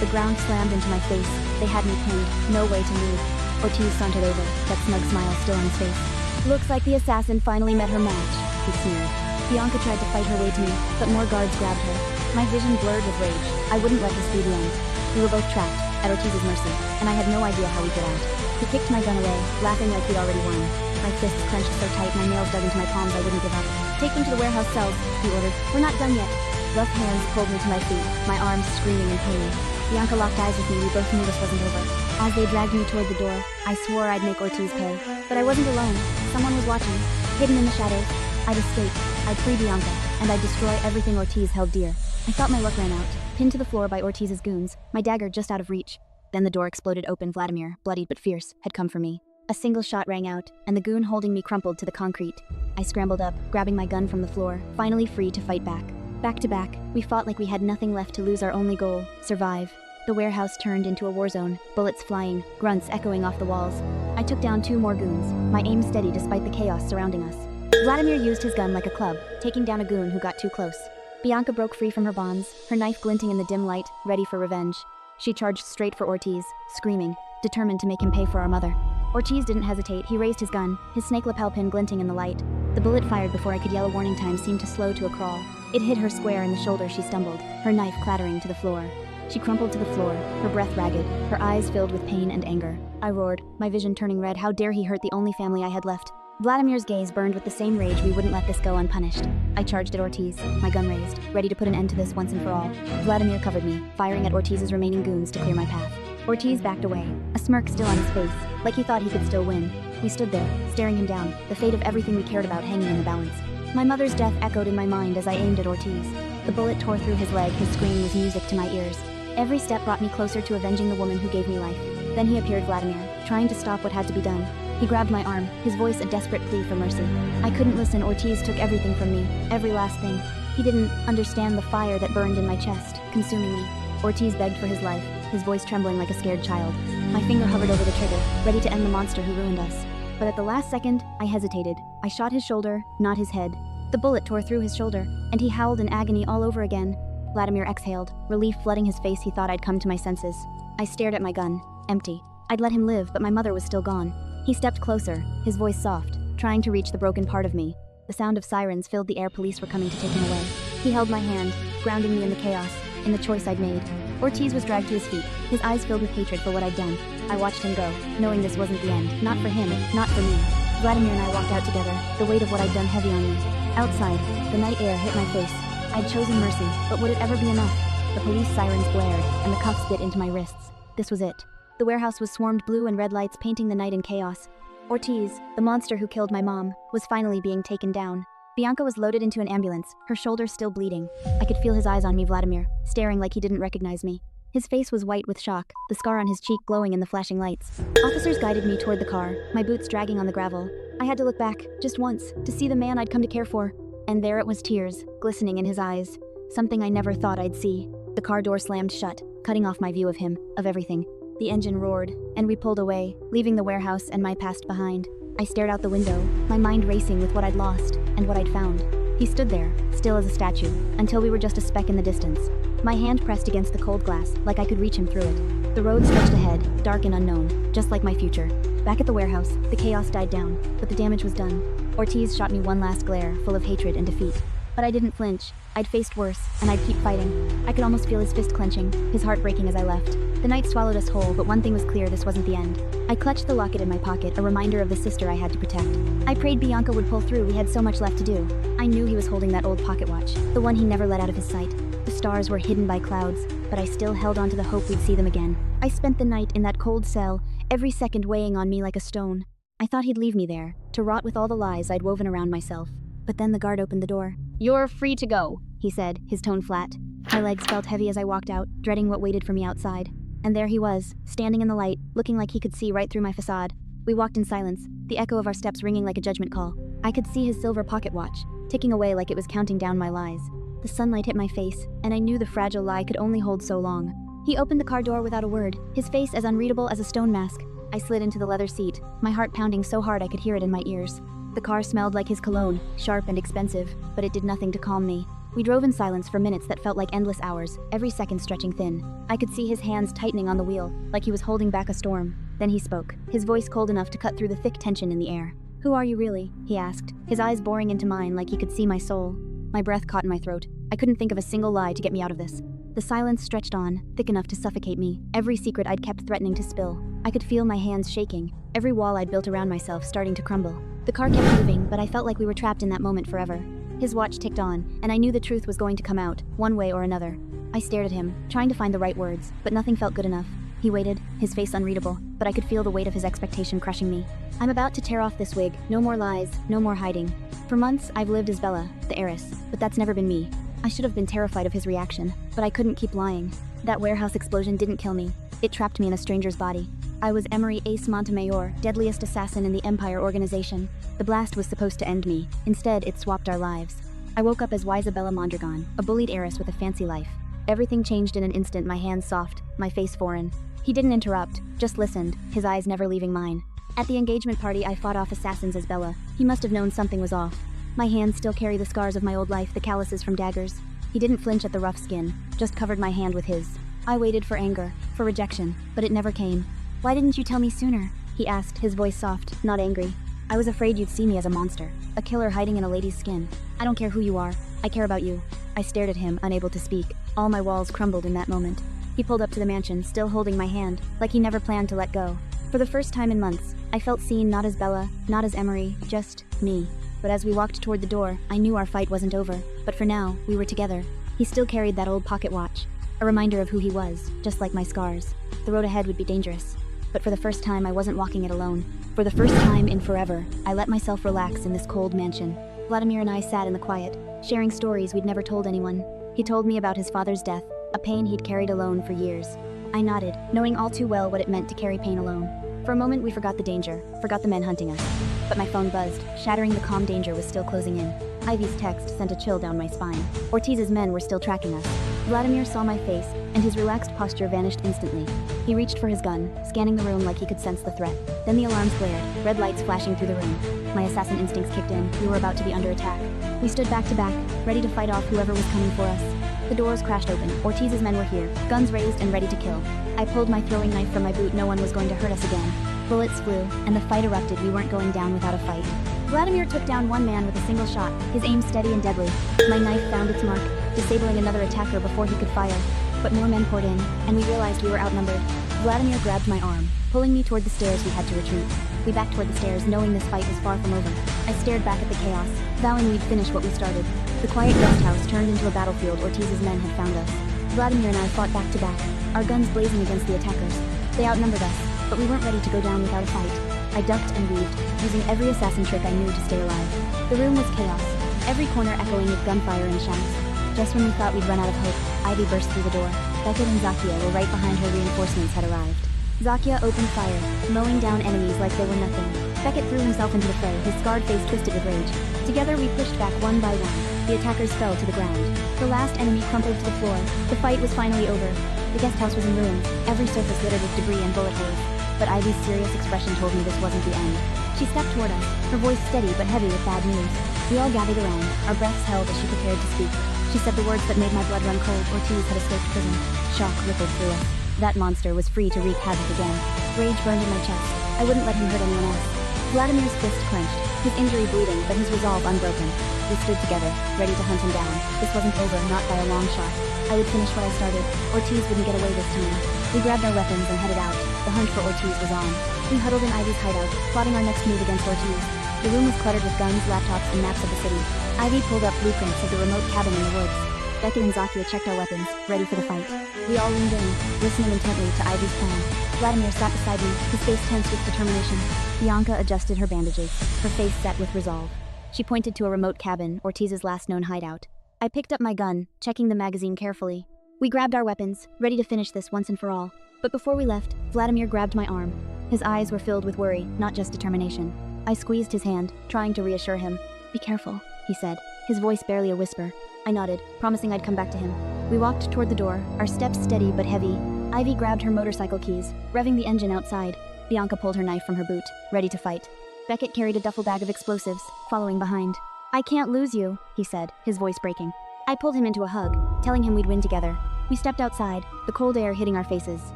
The ground slammed into my face. They had me pinned, no way to move. Ortiz sauntered over, that smug smile still on his face. Looks like the assassin finally met her match, he sneered. Bianca tried to fight her way to me, but more guards grabbed her. My vision blurred with rage. I wouldn't let this be the end. We were both trapped, at Ortiz's mercy, and I had no idea how we'd get out. He kicked my gun away, laughing like he'd already won. My fists clenched so tight, my nails dug into my palms, I wouldn't give up. Take them to the warehouse cells, he ordered. We're not done yet. Rough hands pulled me to my feet, my arms screaming in pain. Bianca locked eyes with me. We both knew this wasn't over. As they dragged me toward the door, I swore I'd make Ortiz pay. But I wasn't alone. Someone was watching, hidden in the shadows. I'd escape, I'd free Bianca, and I'd destroy everything Ortiz held dear. I thought my luck ran out, pinned to the floor by Ortiz's goons, my dagger just out of reach. Then the door exploded open. Vladimir, bloodied but fierce, had come for me. A single shot rang out, and the goon holding me crumpled to the concrete. I scrambled up, grabbing my gun from the floor, finally free to fight back. Back to back, we fought like we had nothing left to lose, our only goal, survive. The warehouse turned into a war zone, bullets flying, grunts echoing off the walls. I took down 2 more goons, my aim steady despite the chaos surrounding us. Vladimir used his gun like a club, taking down a goon who got too close. Bianca broke free from her bonds, her knife glinting in the dim light, ready for revenge. She charged straight for Ortiz, screaming, determined to make him pay for our mother. Ortiz didn't hesitate. He raised his gun, his snake lapel pin glinting in the light. The bullet fired before I could yell a warning. Time seemed to slow to a crawl. It hit her square in the shoulder. She stumbled, her knife clattering to the floor. She crumpled to the floor, her breath ragged, her eyes filled with pain and anger. I roared, my vision turning red. How dare he hurt the only family I had left? Vladimir's gaze burned with the same rage. We wouldn't let this go unpunished. I charged at Ortiz, my gun raised, ready to put an end to this once and for all. Vladimir covered me, firing at Ortiz's remaining goons to clear my path. Ortiz backed away, a smirk still on his face, like he thought he could still win. We stood there, staring him down, the fate of everything we cared about hanging in the balance. My mother's death echoed in my mind as I aimed at Ortiz. The bullet tore through his leg, his scream was music to my ears. Every step brought me closer to avenging the woman who gave me life. Then he appeared, Vladimir, trying to stop what had to be done. He grabbed my arm, his voice a desperate plea for mercy. I couldn't listen. Ortiz took everything from me, every last thing. He didn't understand the fire that burned in my chest, consuming me. Ortiz begged for his life, his voice trembling like a scared child. My finger hovered over the trigger, ready to end the monster who ruined us. But at the last second, I hesitated. I shot his shoulder, not his head. The bullet tore through his shoulder, and he howled in agony all over again. Vladimir exhaled, relief flooding his face. He thought I'd come to my senses. I stared at my gun, empty. I'd let him live, but my mother was still gone. He stepped closer, his voice soft, trying to reach the broken part of me. The sound of sirens filled the air. Police were coming to take him away. He held my hand, grounding me in the chaos, in the choice I'd made. Ortiz was dragged to his feet, his eyes filled with hatred for what I'd done. I watched him go, knowing this wasn't the end. Not for him, not for me. Vladimir and I walked out together, the weight of what I'd done heavy on me. Outside, the night air hit my face. I'd chosen mercy, but would it ever be enough? The police sirens blared, and the cuffs bit into my wrists. This was it. The warehouse was swarmed blue and red lights painting the night in chaos. Ortiz, the monster who killed my mom, was finally being taken down. Bianca was loaded into an ambulance, her shoulder still bleeding. I could feel his eyes on me, Vladimir, staring like he didn't recognize me. His face was white with shock, the scar on his cheek glowing in the flashing lights. Officers guided me toward the car, my boots dragging on the gravel. I had to look back, just once, to see the man I'd come to care for. And there it was, tears, glistening in his eyes. Something I never thought I'd see. The car door slammed shut, cutting off my view of him, of everything. The engine roared, and we pulled away, leaving the warehouse and my past behind. I stared out the window, my mind racing with what I'd lost, and what I'd found. He stood there, still as a statue, until we were just a speck in the distance. My hand pressed against the cold glass, like I could reach him through it. The road stretched ahead, dark and unknown, just like my future. Back at the warehouse, the chaos died down, but the damage was done. Ortiz shot me one last glare, full of hatred and defeat. But I didn't flinch. I'd faced worse, and I'd keep fighting. I could almost feel his fist clenching, his heart breaking as I left. The night swallowed us whole, but one thing was clear: this wasn't the end. I clutched the locket in my pocket, a reminder of the sister I had to protect. I prayed Bianca would pull through. We had so much left to do. I knew he was holding that old pocket watch, the one he never let out of his sight. The stars were hidden by clouds, but I still held on to the hope we'd see them again. I spent the night in that cold cell, every second weighing on me like a stone. I thought he'd leave me there, to rot with all the lies I'd woven around myself. But then the guard opened the door. "You're free to go," he said, his tone flat. My legs felt heavy as I walked out, dreading what waited for me outside. And there he was, standing in the light, looking like he could see right through my facade. We walked in silence, the echo of our steps ringing like a judgment call. I could see his silver pocket watch, ticking away like it was counting down my lies. The sunlight hit my face, and I knew the fragile lie could only hold so long. He opened the car door without a word, his face as unreadable as a stone mask. I slid into the leather seat, my heart pounding so hard I could hear it in my ears. The car smelled like his cologne, sharp and expensive, but it did nothing to calm me. We drove in silence for minutes that felt like endless hours, every second stretching thin. I could see his hands tightening on the wheel, like he was holding back a storm. Then he spoke, his voice cold enough to cut through the thick tension in the air. "Who are you really?" he asked, his eyes boring into mine like he could see my soul. My breath caught in my throat. I couldn't think of a single lie to get me out of this. The silence stretched on, thick enough to suffocate me, every secret I'd kept threatening to spill. I could feel my hands shaking, every wall I'd built around myself starting to crumble. The car kept moving, but I felt like we were trapped in that moment forever. His watch ticked on, and I knew the truth was going to come out, one way or another. I stared at him, trying to find the right words, but nothing felt good enough. He waited, his face unreadable, but I could feel the weight of his expectation crushing me. I'm about to tear off this wig, no more lies, no more hiding. For months, I've lived as Bella, the heiress, but that's never been me. I should have been terrified of his reaction, but I couldn't keep lying. That warehouse explosion didn't kill me. It trapped me in a stranger's body. I was Emery Ace Montemayor, deadliest assassin in the Empire organization. The blast was supposed to end me. Instead, it swapped our lives. I woke up as Isabella Mondragon, a bullied heiress with a fancy life. Everything changed in an instant, my hands soft, my face foreign. He didn't interrupt, just listened, his eyes never leaving mine. At the engagement party, I fought off assassins as Bella. He must have known something was off. My hands still carry the scars of my old life, the calluses from daggers. He didn't flinch at the rough skin, just covered my hand with his. I waited for anger, for rejection, but it never came. "Why didn't you tell me sooner?" he asked, his voice soft, not angry. "I was afraid you'd see me as a monster, a killer hiding in a lady's skin. I don't care who you are, I care about you." I stared at him, unable to speak. All my walls crumbled in that moment. He pulled up to the mansion, still holding my hand, like he never planned to let go. For the first time in months, I felt seen, not as Bella, not as Emery, just me. But as we walked toward the door, I knew our fight wasn't over. But for now, we were together. He still carried that old pocket watch, a reminder of who he was, just like my scars. The road ahead would be dangerous. But for the first time, I wasn't walking it alone. For the first time in forever, I let myself relax in this cold mansion. Vladimir and I sat in the quiet, sharing stories we'd never told anyone. He told me about his father's death, a pain he'd carried alone for years. I nodded, knowing all too well what it meant to carry pain alone. For a moment, we forgot the danger, forgot the men hunting us. But my phone buzzed, shattering the calm danger was still closing in. Ivy's text sent a chill down my spine. Ortiz's men were still tracking us. Vladimir saw my face, and his relaxed posture vanished instantly. He reached for his gun, scanning the room like he could sense the threat. Then the alarms glared, red lights flashing through the room. My assassin instincts kicked in. We were about to be under attack. We stood back to back, ready to fight off whoever was coming for us. The doors crashed open. Ortiz's men were here, guns raised and ready to kill. I pulled my throwing knife from my boot. No one was going to hurt us again. Bullets flew, and the fight erupted. We weren't going down without a fight. Vladimir took down one man with a single shot, his aim steady and deadly. My knife found its mark, disabling another attacker before he could fire. But more men poured in, and we realized we were outnumbered. Vladimir grabbed my arm, pulling me toward the stairs. We had to retreat. We backed toward the stairs, knowing this fight was far from over. I stared back at the chaos, vowing we'd finish what we started. The quiet guest house turned into a battlefield. Ortiz's men had found us. Vladimir and I fought back to back, our guns blazing against the attackers. They outnumbered us, but we weren't ready to go down without a fight. I ducked and weaved, using every assassin trick I knew to stay alive. The room was chaos, every corner echoing with gunfire and shouts. Just when we thought we'd run out of hope, Ivy burst through the door. Beckett and Zakia were right behind her. Reinforcements had arrived. Zakia opened fire, mowing down enemies like they were nothing. Beckett threw himself into the fray, his scarred face twisted with rage. Together we pushed back one by one. The attackers fell to the ground. The last enemy crumpled to the floor. The fight was finally over. The guest house was in ruins, every surface littered with debris and bullet holes. But Ivy's serious expression told me this wasn't the end. She stepped toward us, her voice steady but heavy with bad news. We all gathered around, our breaths held as she prepared to speak. She said the words that made my blood run cold. Ortiz had escaped prison. Shock rippled through us. That monster was free to wreak havoc again. Rage burned in my chest. I wouldn't let him hurt anyone else. Vladimir's fist clenched, his injury bleeding, but his resolve unbroken. We stood together, ready to hunt him down. This wasn't over, not by a long shot. I would finish what I started. Ortiz wouldn't get away this time. We grabbed our weapons and headed out. The hunt for Ortiz was on. We huddled in Ivy's hideout, plotting our next move against Ortiz. The room was cluttered with guns, laptops, and maps of the city. Ivy pulled up blueprints of the remote cabin in the woods. Beckett and Zakia checked our weapons, ready for the fight. We all leaned in, listening intently to Ivy's plan. Vladimir sat beside me, his face tense with determination. Bianca adjusted her bandages, her face set with resolve. She pointed to a remote cabin, Ortiz's last known hideout. I picked up my gun, checking the magazine carefully. We grabbed our weapons, ready to finish this once and for all. But before we left, Vladimir grabbed my arm. His eyes were filled with worry, not just determination. I squeezed his hand, trying to reassure him. "Be careful," he said, his voice barely a whisper. I nodded, promising I'd come back to him. We walked toward the door, our steps steady but heavy. Ivy grabbed her motorcycle keys, revving the engine outside. Bianca pulled her knife from her boot, ready to fight. Beckett carried a duffel bag of explosives, following behind. "I can't lose you," he said, his voice breaking. I pulled him into a hug, telling him we'd win together. We stepped outside, the cold air hitting our faces.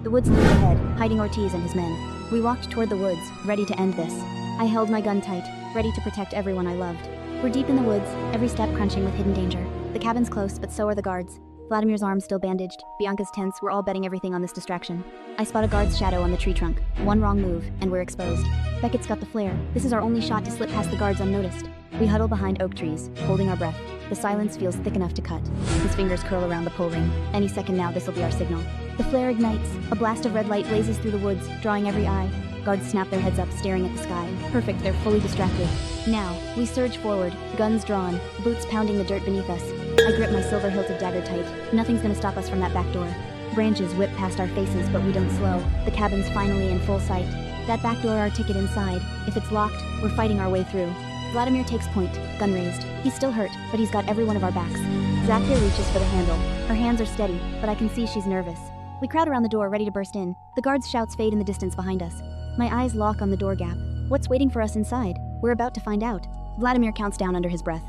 The woods loomed ahead, hiding Ortiz and his men. We walked toward the woods, ready to end this. I held my gun tight, ready to protect everyone I loved. We're deep in the woods, every step crunching with hidden danger. The cabin's close, but so are the guards. Vladimir's arm still bandaged, Bianca's tense. We're all betting everything on this distraction. I spot a guard's shadow on the tree trunk. One wrong move, and we're exposed. Beckett's got the flare. This is our only shot to slip past the guards unnoticed. We huddle behind oak trees, holding our breath. The silence feels thick enough to cut. His fingers curl around the pole ring. Any second now, this'll be our signal. The flare ignites. A blast of red light blazes through the woods, drawing every eye. Guards snap their heads up, staring at the sky. Perfect, they're fully distracted. Now, we surge forward, guns drawn, boots pounding the dirt beneath us. I grip my silver-hilted dagger tight. Nothing's gonna stop us from that back door. Branches whip past our faces, but we don't slow. The cabin's finally in full sight. That back door, our ticket inside. If it's locked, we're fighting our way through. Vladimir takes point, gun raised. He's still hurt, but he's got every one of our backs. Zakia reaches for the handle. Her hands are steady, but I can see she's nervous. We crowd around the door, ready to burst in. The guards' shouts fade in the distance behind us. My eyes lock on the door gap. What's waiting for us inside? We're about to find out. Vladimir counts down under his breath.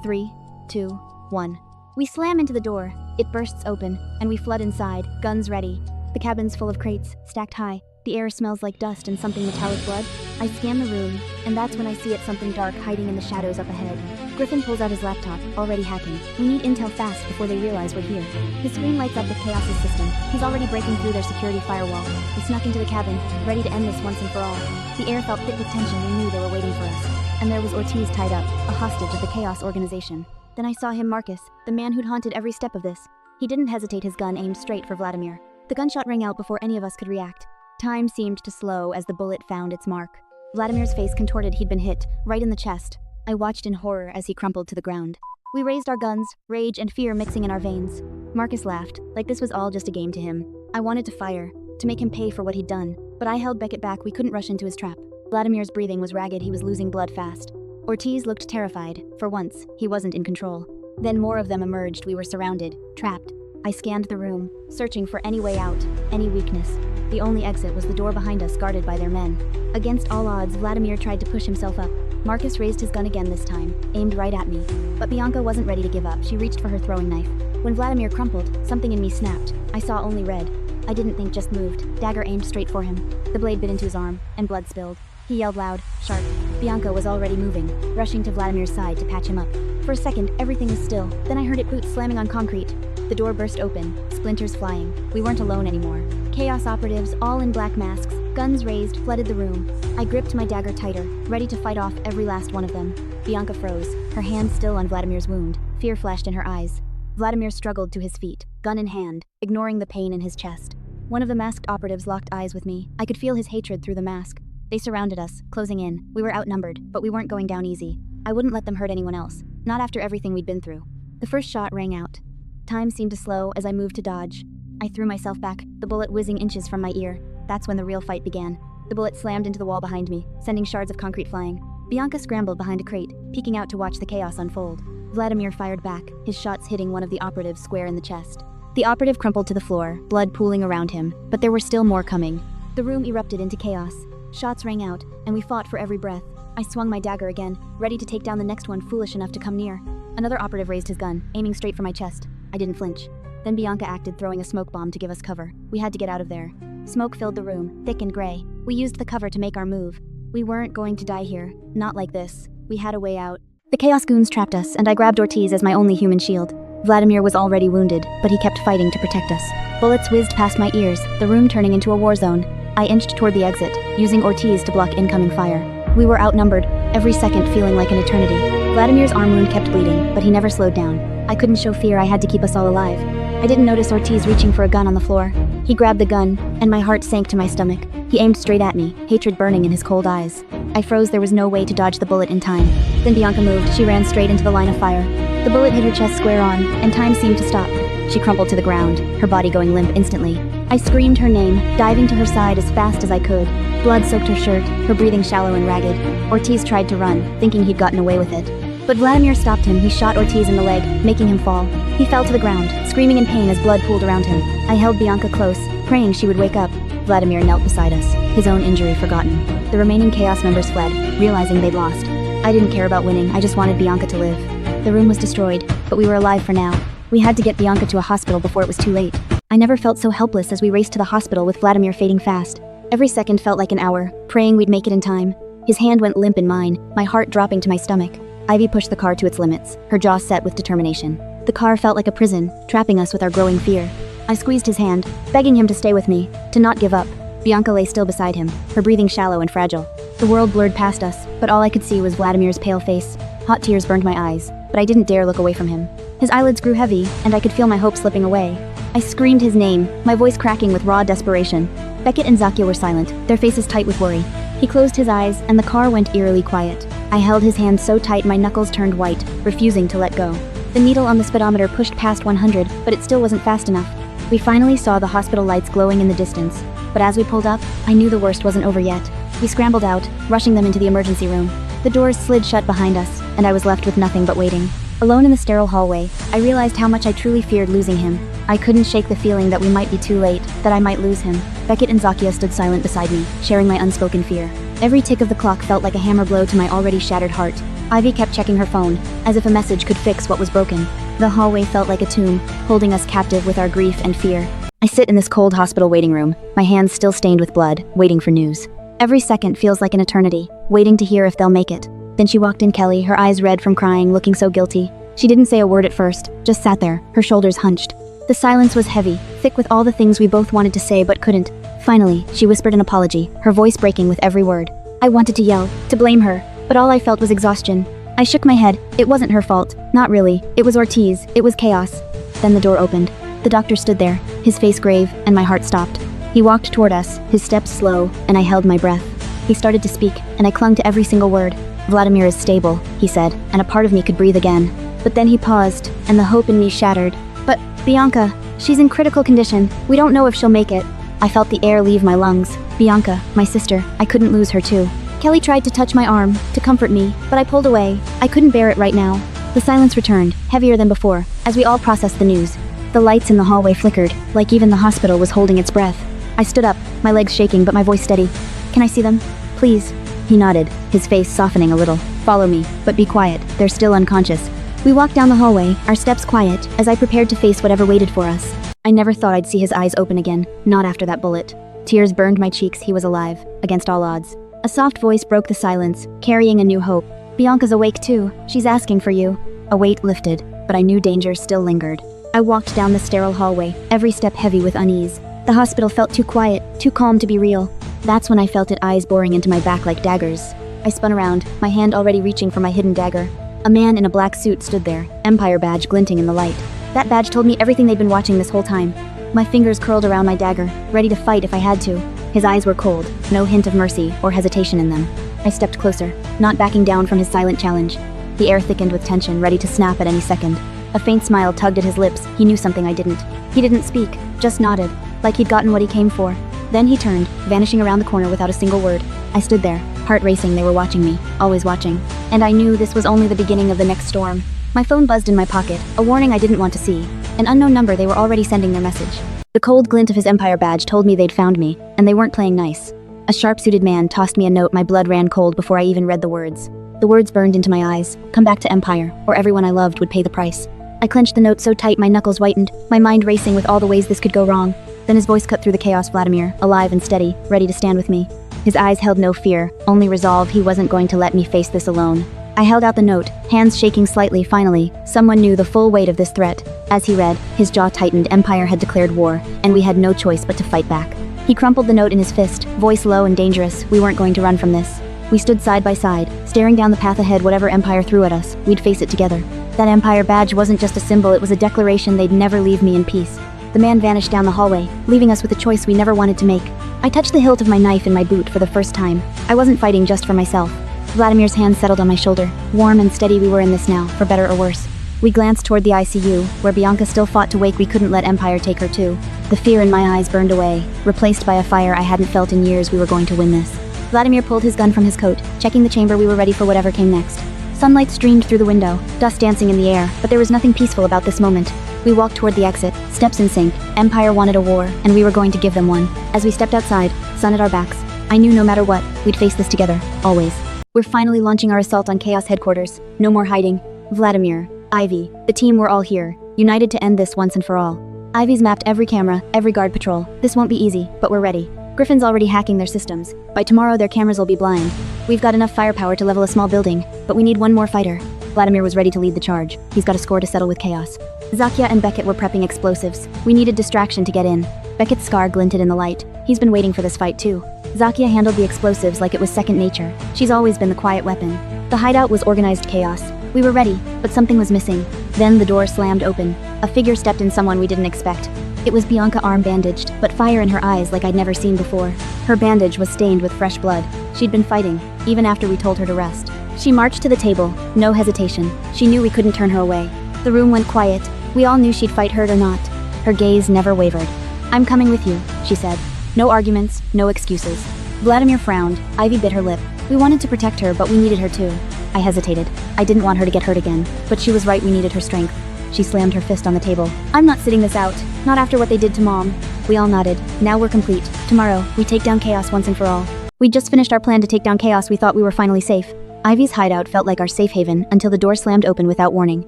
3, 2, 1. We slam into the door. It bursts open, and we flood inside, guns ready. The cabin's full of crates, stacked high. The air smells like dust and something metallic blood. I scan the room, and that's when I see it's something dark hiding in the shadows up ahead. Griffin pulls out his laptop, already hacking. We need intel fast before they realize we're here. His screen lights up with Chaos's system. He's already breaking through their security firewall. We snuck into the cabin, ready to end this once and for all. The air felt thick with tension. We knew they were waiting for us. And there was Ortiz tied up, a hostage of the Chaos organization. Then I saw him, Marcus, the man who'd haunted every step of this. He didn't hesitate, his gun aimed straight for Vladimir. The gunshot rang out before any of us could react. Time seemed to slow as the bullet found its mark. Vladimir's face contorted. He'd been hit, right in the chest. I watched in horror as he crumpled to the ground. We raised our guns, rage and fear mixing in our veins. Marcus laughed, like this was all just a game to him. I wanted to fire, to make him pay for what he'd done. But I held Beckett back. We couldn't rush into his trap. Vladimir's breathing was ragged. He was losing blood fast. Ortiz looked terrified. For once, he wasn't in control. Then more of them emerged. We were surrounded, trapped. I scanned the room, searching for any way out, any weakness. The only exit was the door behind us, guarded by their men. Against all odds, Vladimir tried to push himself up. Marcus raised his gun again this time, aimed right at me. But Bianca wasn't ready to give up. She reached for her throwing knife. When Vladimir crumpled, something in me snapped. I saw only red. I didn't think, just moved. Dagger aimed straight for him. The blade bit into his arm, and blood spilled. He yelled loud, sharp. Bianca was already moving, rushing to Vladimir's side to patch him up. For a second, everything was still. Then I heard it boots slamming on concrete. The door burst open, splinters flying. We weren't alone anymore. Chaos operatives, all in black masks, guns raised, flooded the room. I gripped my dagger tighter, ready to fight off every last one of them. Bianca froze, her hand still on Vladimir's wound. Fear flashed in her eyes. Vladimir struggled to his feet, gun in hand, ignoring the pain in his chest. One of the masked operatives locked eyes with me. I could feel his hatred through the mask. They surrounded us, closing in. We were outnumbered, but we weren't going down easy. I wouldn't let them hurt anyone else, not after everything we'd been through. The first shot rang out. Time seemed to slow as I moved to dodge. I threw myself back, the bullet whizzing inches from my ear. That's when the real fight began. The bullet slammed into the wall behind me, sending shards of concrete flying. Bianca scrambled behind a crate, peeking out to watch the chaos unfold. Vladimir fired back, his shots hitting one of the operatives square in the chest. The operative crumpled to the floor, blood pooling around him, but there were still more coming. The room erupted into chaos. Shots rang out, and we fought for every breath. I swung my dagger again, ready to take down the next one foolish enough to come near. Another operative raised his gun, aiming straight for my chest. I didn't flinch. Then Bianca acted, throwing a smoke bomb to give us cover. We had to get out of there. Smoke filled the room, thick and gray. We used the cover to make our move. We weren't going to die here. Not like this. We had a way out. The Chaos goons trapped us, and I grabbed Ortiz as my only human shield. Vladimir was already wounded, but he kept fighting to protect us. Bullets whizzed past my ears, the room turning into a war zone. I inched toward the exit, using Ortiz to block incoming fire. We were outnumbered, every second feeling like an eternity. Vladimir's arm wound kept bleeding, but he never slowed down. I couldn't show fear. I had to keep us all alive. I didn't notice Ortiz reaching for a gun on the floor. He grabbed the gun, and my heart sank to my stomach. He aimed straight at me, hatred burning in his cold eyes. I froze. There was no way to dodge the bullet in time. Then Bianca moved. She ran straight into the line of fire. The bullet hit her chest square on, and time seemed to stop. She crumpled to the ground, her body going limp instantly. I screamed her name, diving to her side as fast as I could. Blood soaked her shirt, her breathing shallow and ragged. Ortiz tried to run, thinking he'd gotten away with it. But Vladimir stopped him. He shot Ortiz in the leg, making him fall. He fell to the ground, screaming in pain as blood pooled around him. I held Bianca close, praying she would wake up. Vladimir knelt beside us, his own injury forgotten. The remaining Chaos members fled, realizing they'd lost. I didn't care about winning. I just wanted Bianca to live. The room was destroyed, but we were alive for now. We had to get Bianca to a hospital before it was too late. I never felt so helpless as we raced to the hospital with Vladimir fading fast. Every second felt like an hour, praying we'd make it in time. His hand went limp in mine, my heart dropping to my stomach. Ivy pushed the car to its limits, her jaw set with determination. The car felt like a prison, trapping us with our growing fear. I squeezed his hand, begging him to stay with me, to not give up. Bianca lay still beside him, her breathing shallow and fragile. The world blurred past us, but all I could see was Vladimir's pale face. Hot tears burned my eyes, but I didn't dare look away from him. His eyelids grew heavy, and I could feel my hope slipping away. I screamed his name, my voice cracking with raw desperation. Beckett and Zakia were silent, their faces tight with worry. He closed his eyes, and the car went eerily quiet. I held his hand so tight my knuckles turned white, refusing to let go. The needle on the speedometer pushed past 100, but it still wasn't fast enough. We finally saw the hospital lights glowing in the distance. But as we pulled up, I knew the worst wasn't over yet. We scrambled out, rushing them into the emergency room. The doors slid shut behind us, and I was left with nothing but waiting. Alone in the sterile hallway, I realized how much I truly feared losing him. I couldn't shake the feeling that we might be too late, that I might lose him. Beckett and Zakia stood silent beside me, sharing my unspoken fear. Every tick of the clock felt like a hammer blow to my already shattered heart. Ivy kept checking her phone, as if a message could fix what was broken. The hallway felt like a tomb, holding us captive with our grief and fear. I sit in this cold hospital waiting room, my hands still stained with blood, waiting for news. Every second feels like an eternity, waiting to hear if they'll make it. Then she walked in, Kelly, her eyes red from crying, looking so guilty. She didn't say a word at first, just sat there, her shoulders hunched. The silence was heavy, thick with all the things we both wanted to say but couldn't. Finally, she whispered an apology, her voice breaking with every word. I wanted to yell, to blame her, but all I felt was exhaustion. I shook my head. It wasn't her fault. Not really. It was Ortiz. It was chaos. Then the door opened. The doctor stood there, his face grave, and my heart stopped. He walked toward us, his steps slow, and I held my breath. He started to speak, and I clung to every single word. Vladimir is stable, he said, and a part of me could breathe again. But then he paused, and the hope in me shattered. But, Bianca, she's in critical condition. We don't know if she'll make it. I felt the air leave my lungs. Bianca, my sister, I couldn't lose her too. Kelly tried to touch my arm, to comfort me, but I pulled away. I couldn't bear it right now. The silence returned, heavier than before, as we all processed the news. The lights in the hallway flickered, like even the hospital was holding its breath. I stood up, my legs shaking but my voice steady. Can I see them? Please. He nodded, his face softening a little. Follow me, but be quiet, they're still unconscious. We walked down the hallway, our steps quiet, as I prepared to face whatever waited for us. I never thought I'd see his eyes open again, not after that bullet. Tears burned my cheeks. He was alive, against all odds. A soft voice broke the silence, carrying a new hope. Bianca's awake too, she's asking for you. A weight lifted, but I knew danger still lingered. I walked down the sterile hallway, every step heavy with unease. The hospital felt too quiet, too calm to be real. That's when I felt it, eyes boring into my back like daggers. I spun around, my hand already reaching for my hidden dagger. A man in a black suit stood there, Empire badge glinting in the light. That badge told me everything they'd been watching this whole time. My fingers curled around my dagger, ready to fight if I had to. His eyes were cold, no hint of mercy or hesitation in them. I stepped closer, not backing down from his silent challenge. The air thickened with tension, ready to snap at any second. A faint smile tugged at his lips. He knew something I didn't. He didn't speak, just nodded, like he'd gotten what he came for. Then he turned, vanishing around the corner without a single word. I stood there, heart racing. They were watching me, always watching. And I knew this was only the beginning of the next storm. My phone buzzed in my pocket, a warning I didn't want to see. An unknown number, they were already sending their message. The cold glint of his Empire badge told me they'd found me, and they weren't playing nice. A sharp-suited man tossed me a note. My blood ran cold before I even read the words. The words burned into my eyes. Come back to Empire, or everyone I loved would pay the price. I clenched the note so tight my knuckles whitened, my mind racing with all the ways this could go wrong. Then his voice cut through the chaos. Vladimir, alive and steady, ready to stand with me. His eyes held no fear, only resolve. He wasn't going to let me face this alone. I held out the note, hands shaking slightly. Finally, someone knew the full weight of this threat. As he read, his jaw tightened. Empire had declared war, and we had no choice but to fight back. He crumpled the note in his fist, voice low and dangerous. We weren't going to run from this. We stood side by side, staring down the path ahead. Whatever Empire threw at us, we'd face it together. That Empire badge wasn't just a symbol, it was a declaration they'd never leave me in peace. The man vanished down the hallway, leaving us with a choice we never wanted to make. I touched the hilt of my knife in my boot for the first time. I wasn't fighting just for myself. Vladimir's hand settled on my shoulder. Warm and steady we were in this now, for better or worse. We glanced toward the ICU, where Bianca still fought to wake. We couldn't let Empire take her too. The fear in my eyes burned away, replaced by a fire I hadn't felt in years. We were going to win this. Vladimir pulled his gun from his coat, checking the chamber. We were ready for whatever came next. Sunlight streamed through the window, dust dancing in the air, but there was nothing peaceful about this moment. We walked toward the exit, steps in sync. Empire wanted a war, and we were going to give them one. As we stepped outside, sun at our backs, I knew no matter what, we'd face this together, always. We're finally launching our assault on Chaos headquarters. No more hiding. Vladimir, Ivy, the team, we're all here, united to end this once and for all. Ivy's mapped every camera, every guard patrol. This won't be easy, but we're ready. Griffin's already hacking their systems. By tomorrow their cameras will be blind. We've got enough firepower to level a small building, but we need one more fighter. Vladimir was ready to lead the charge. He's got a score to settle with Chaos. Zakia and Beckett were prepping explosives. We needed distraction to get in. Beckett's scar glinted in the light. He's been waiting for this fight too. Zakia handled the explosives like it was second nature. She's always been the quiet weapon. The hideout was organized chaos. We were ready, but something was missing. Then the door slammed open. A figure stepped in, someone we didn't expect. It was Bianca, arm bandaged, but fire in her eyes like I'd never seen before. Her bandage was stained with fresh blood. She'd been fighting, even after we told her to rest. She marched to the table, no hesitation. She knew we couldn't turn her away. The room went quiet. We all knew she'd fight, hurt or not. Her gaze never wavered. I'm coming with you, she said. No arguments, no excuses. Vladimir frowned. Ivy bit her lip. We wanted to protect her, but we needed her too. I hesitated. I didn't want her to get hurt again, but she was right, we needed her strength. She slammed her fist on the table. I'm not sitting this out, not after what they did to Mom. We all nodded. Now we're complete. Tomorrow, we take down Chaos once and for all. We'd just finished our plan to take down Chaos. We thought we were finally safe. Ivy's hideout felt like our safe haven until the door slammed open without warning.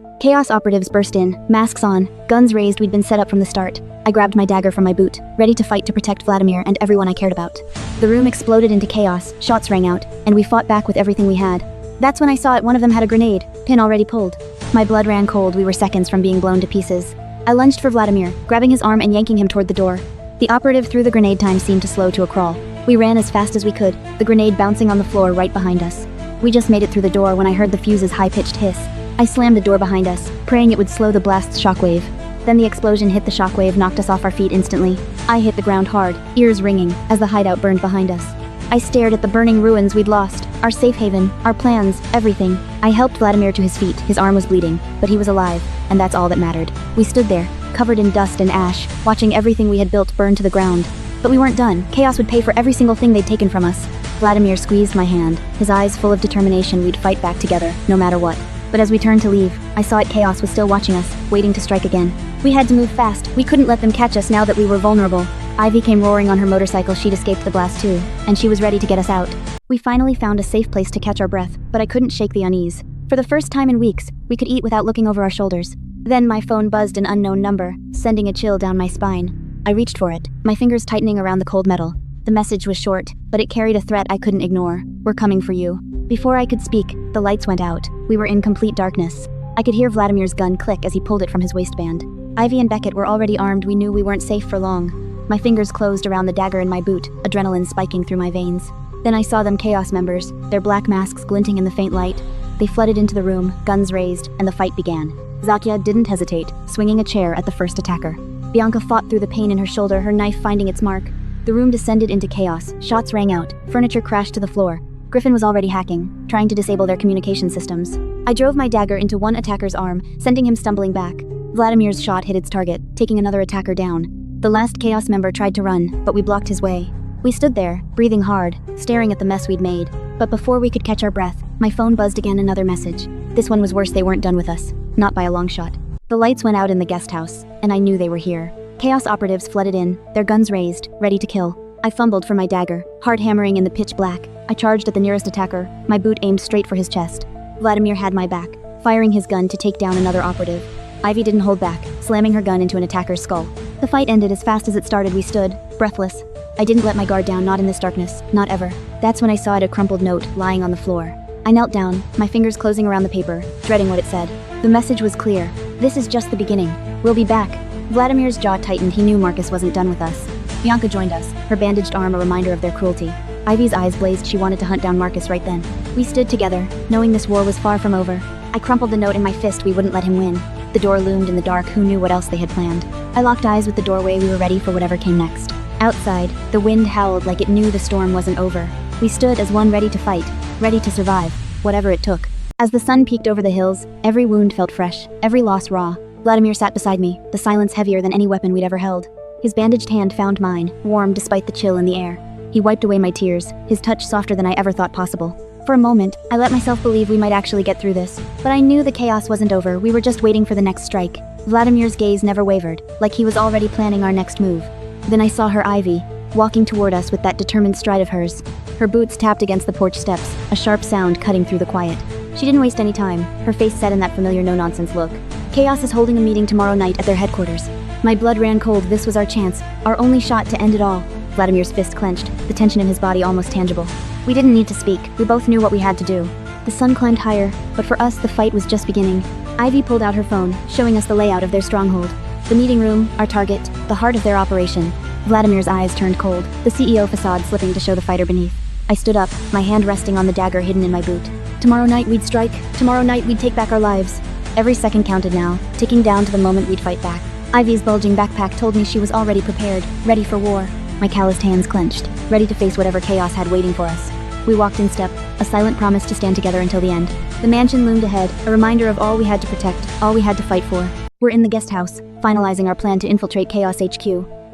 Chaos operatives burst in, masks on, guns raised. We'd been set up from the start. I grabbed my dagger from my boot, ready to fight to protect Vladimir and everyone I cared about. The room exploded into chaos, shots rang out, and we fought back with everything we had. That's when I saw it. One of them had a grenade, pin already pulled. My blood ran cold. We were seconds from being blown to pieces. I lunged for Vladimir, grabbing his arm and yanking him toward the door. The operative threw the grenade. Time seemed to slow to a crawl. We ran as fast as we could, the grenade bouncing on the floor right behind us. We just made it through the door when I heard the fuse's high-pitched hiss. I slammed the door behind us, praying it would slow the blast's shockwave. Then the explosion hit. The shockwave knocked us off our feet instantly. I hit the ground hard, ears ringing, as the hideout burned behind us. I stared at the burning ruins we'd lost, our safe haven, our plans, everything. I helped Vladimir to his feet. His arm was bleeding, but he was alive, and that's all that mattered. We stood there, covered in dust and ash, watching everything we had built burn to the ground. But we weren't done. Chaos would pay for every single thing they'd taken from us. Vladimir squeezed my hand, his eyes full of determination we'd fight back together, no matter what. But as we turned to leave, I saw it Chaos was still watching us, waiting to strike again. We had to move fast. We couldn't let them catch us now that we were vulnerable. Ivy came roaring on her motorcycle. She'd escaped the blast too, and she was ready to get us out. We finally found a safe place to catch our breath, but I couldn't shake the unease. For the first time in weeks, we could eat without looking over our shoulders. Then my phone buzzed an unknown number, sending a chill down my spine. I reached for it, my fingers tightening around the cold metal. The message was short, but it carried a threat I couldn't ignore. "We're coming for you." Before I could speak, the lights went out. We were in complete darkness. I could hear Vladimir's gun click as he pulled it from his waistband. Ivy and Beckett were already armed. We knew we weren't safe for long. My fingers closed around the dagger in my boot, adrenaline spiking through my veins. Then I saw them Chaos members, their black masks glinting in the faint light. They flooded into the room, guns raised, and the fight began. Zakia didn't hesitate, swinging a chair at the first attacker. Bianca fought through the pain in her shoulder, her knife finding its mark. The room descended into chaos, shots rang out, furniture crashed to the floor. Griffin was already hacking, trying to disable their communication systems. I drove my dagger into one attacker's arm, sending him stumbling back. Vladimir's shot hit its target, taking another attacker down. The last Chaos member tried to run, but we blocked his way. We stood there, breathing hard, staring at the mess we'd made. But before we could catch our breath, my phone buzzed again, another message. This one was worse. They weren't done with us. Not by a long shot. The lights went out in the guest house, and I knew they were here. Chaos operatives flooded in, their guns raised, ready to kill. I fumbled for my dagger, hard hammering in the pitch black. I charged at the nearest attacker, my boot aimed straight for his chest. Vladimir had my back, firing his gun to take down another operative. Ivy didn't hold back, slamming her gun into an attacker's skull. The fight ended as fast as it started. We stood, breathless. I didn't let my guard down, not in this darkness, not ever. That's when I saw a crumpled note lying on the floor. I knelt down, my fingers closing around the paper, dreading what it said. The message was clear. This is just the beginning. We'll be back. Vladimir's jaw tightened. He knew Marcus wasn't done with us. Bianca joined us, her bandaged arm a reminder of their cruelty. Ivy's eyes blazed. She wanted to hunt down Marcus right then. We stood together, knowing this war was far from over. I crumpled the note in my fist. We wouldn't let him win. The door loomed in the dark. Who knew what else they had planned? I locked eyes with the doorway. We were ready for whatever came next. Outside, the wind howled like it knew the storm wasn't over. We stood as one, ready to fight, ready to survive, whatever it took. As the sun peeked over the hills, every wound felt fresh, every loss raw. Vladimir sat beside me, the silence heavier than any weapon we'd ever held. His bandaged hand found mine, warm despite the chill in the air. He wiped away my tears, his touch softer than I ever thought possible. For a moment, I let myself believe we might actually get through this. But I knew the chaos wasn't over. We were just waiting for the next strike. Vladimir's gaze never wavered, like he was already planning our next move. Then I saw her, Ivy, walking toward us with that determined stride of hers. Her boots tapped against the porch steps, a sharp sound cutting through the quiet. She didn't waste any time, her face set in that familiar no-nonsense look. Chaos is holding a meeting tomorrow night at their headquarters. My blood ran cold. This was our chance, our only shot to end it all. Vladimir's fist clenched, the tension in his body almost tangible. We didn't need to speak. We both knew what we had to do. The sun climbed higher, but for us the fight was just beginning. Ivy pulled out her phone, showing us the layout of their stronghold. The meeting room, our target, the heart of their operation. Vladimir's eyes turned cold, the CEO facade slipping to show the fighter beneath. I stood up, my hand resting on the dagger hidden in my boot. Tomorrow night we'd strike. Tomorrow night we'd take back our lives. Every second counted now, ticking down to the moment we'd fight back. Ivy's bulging backpack told me she was already prepared, ready for war. My calloused hands clenched, ready to face whatever chaos had waiting for us. We walked in step, a silent promise to stand together until the end. The mansion loomed ahead, a reminder of all we had to protect, all we had to fight for. We're in the guest house, finalizing our plan to infiltrate Chaos HQ.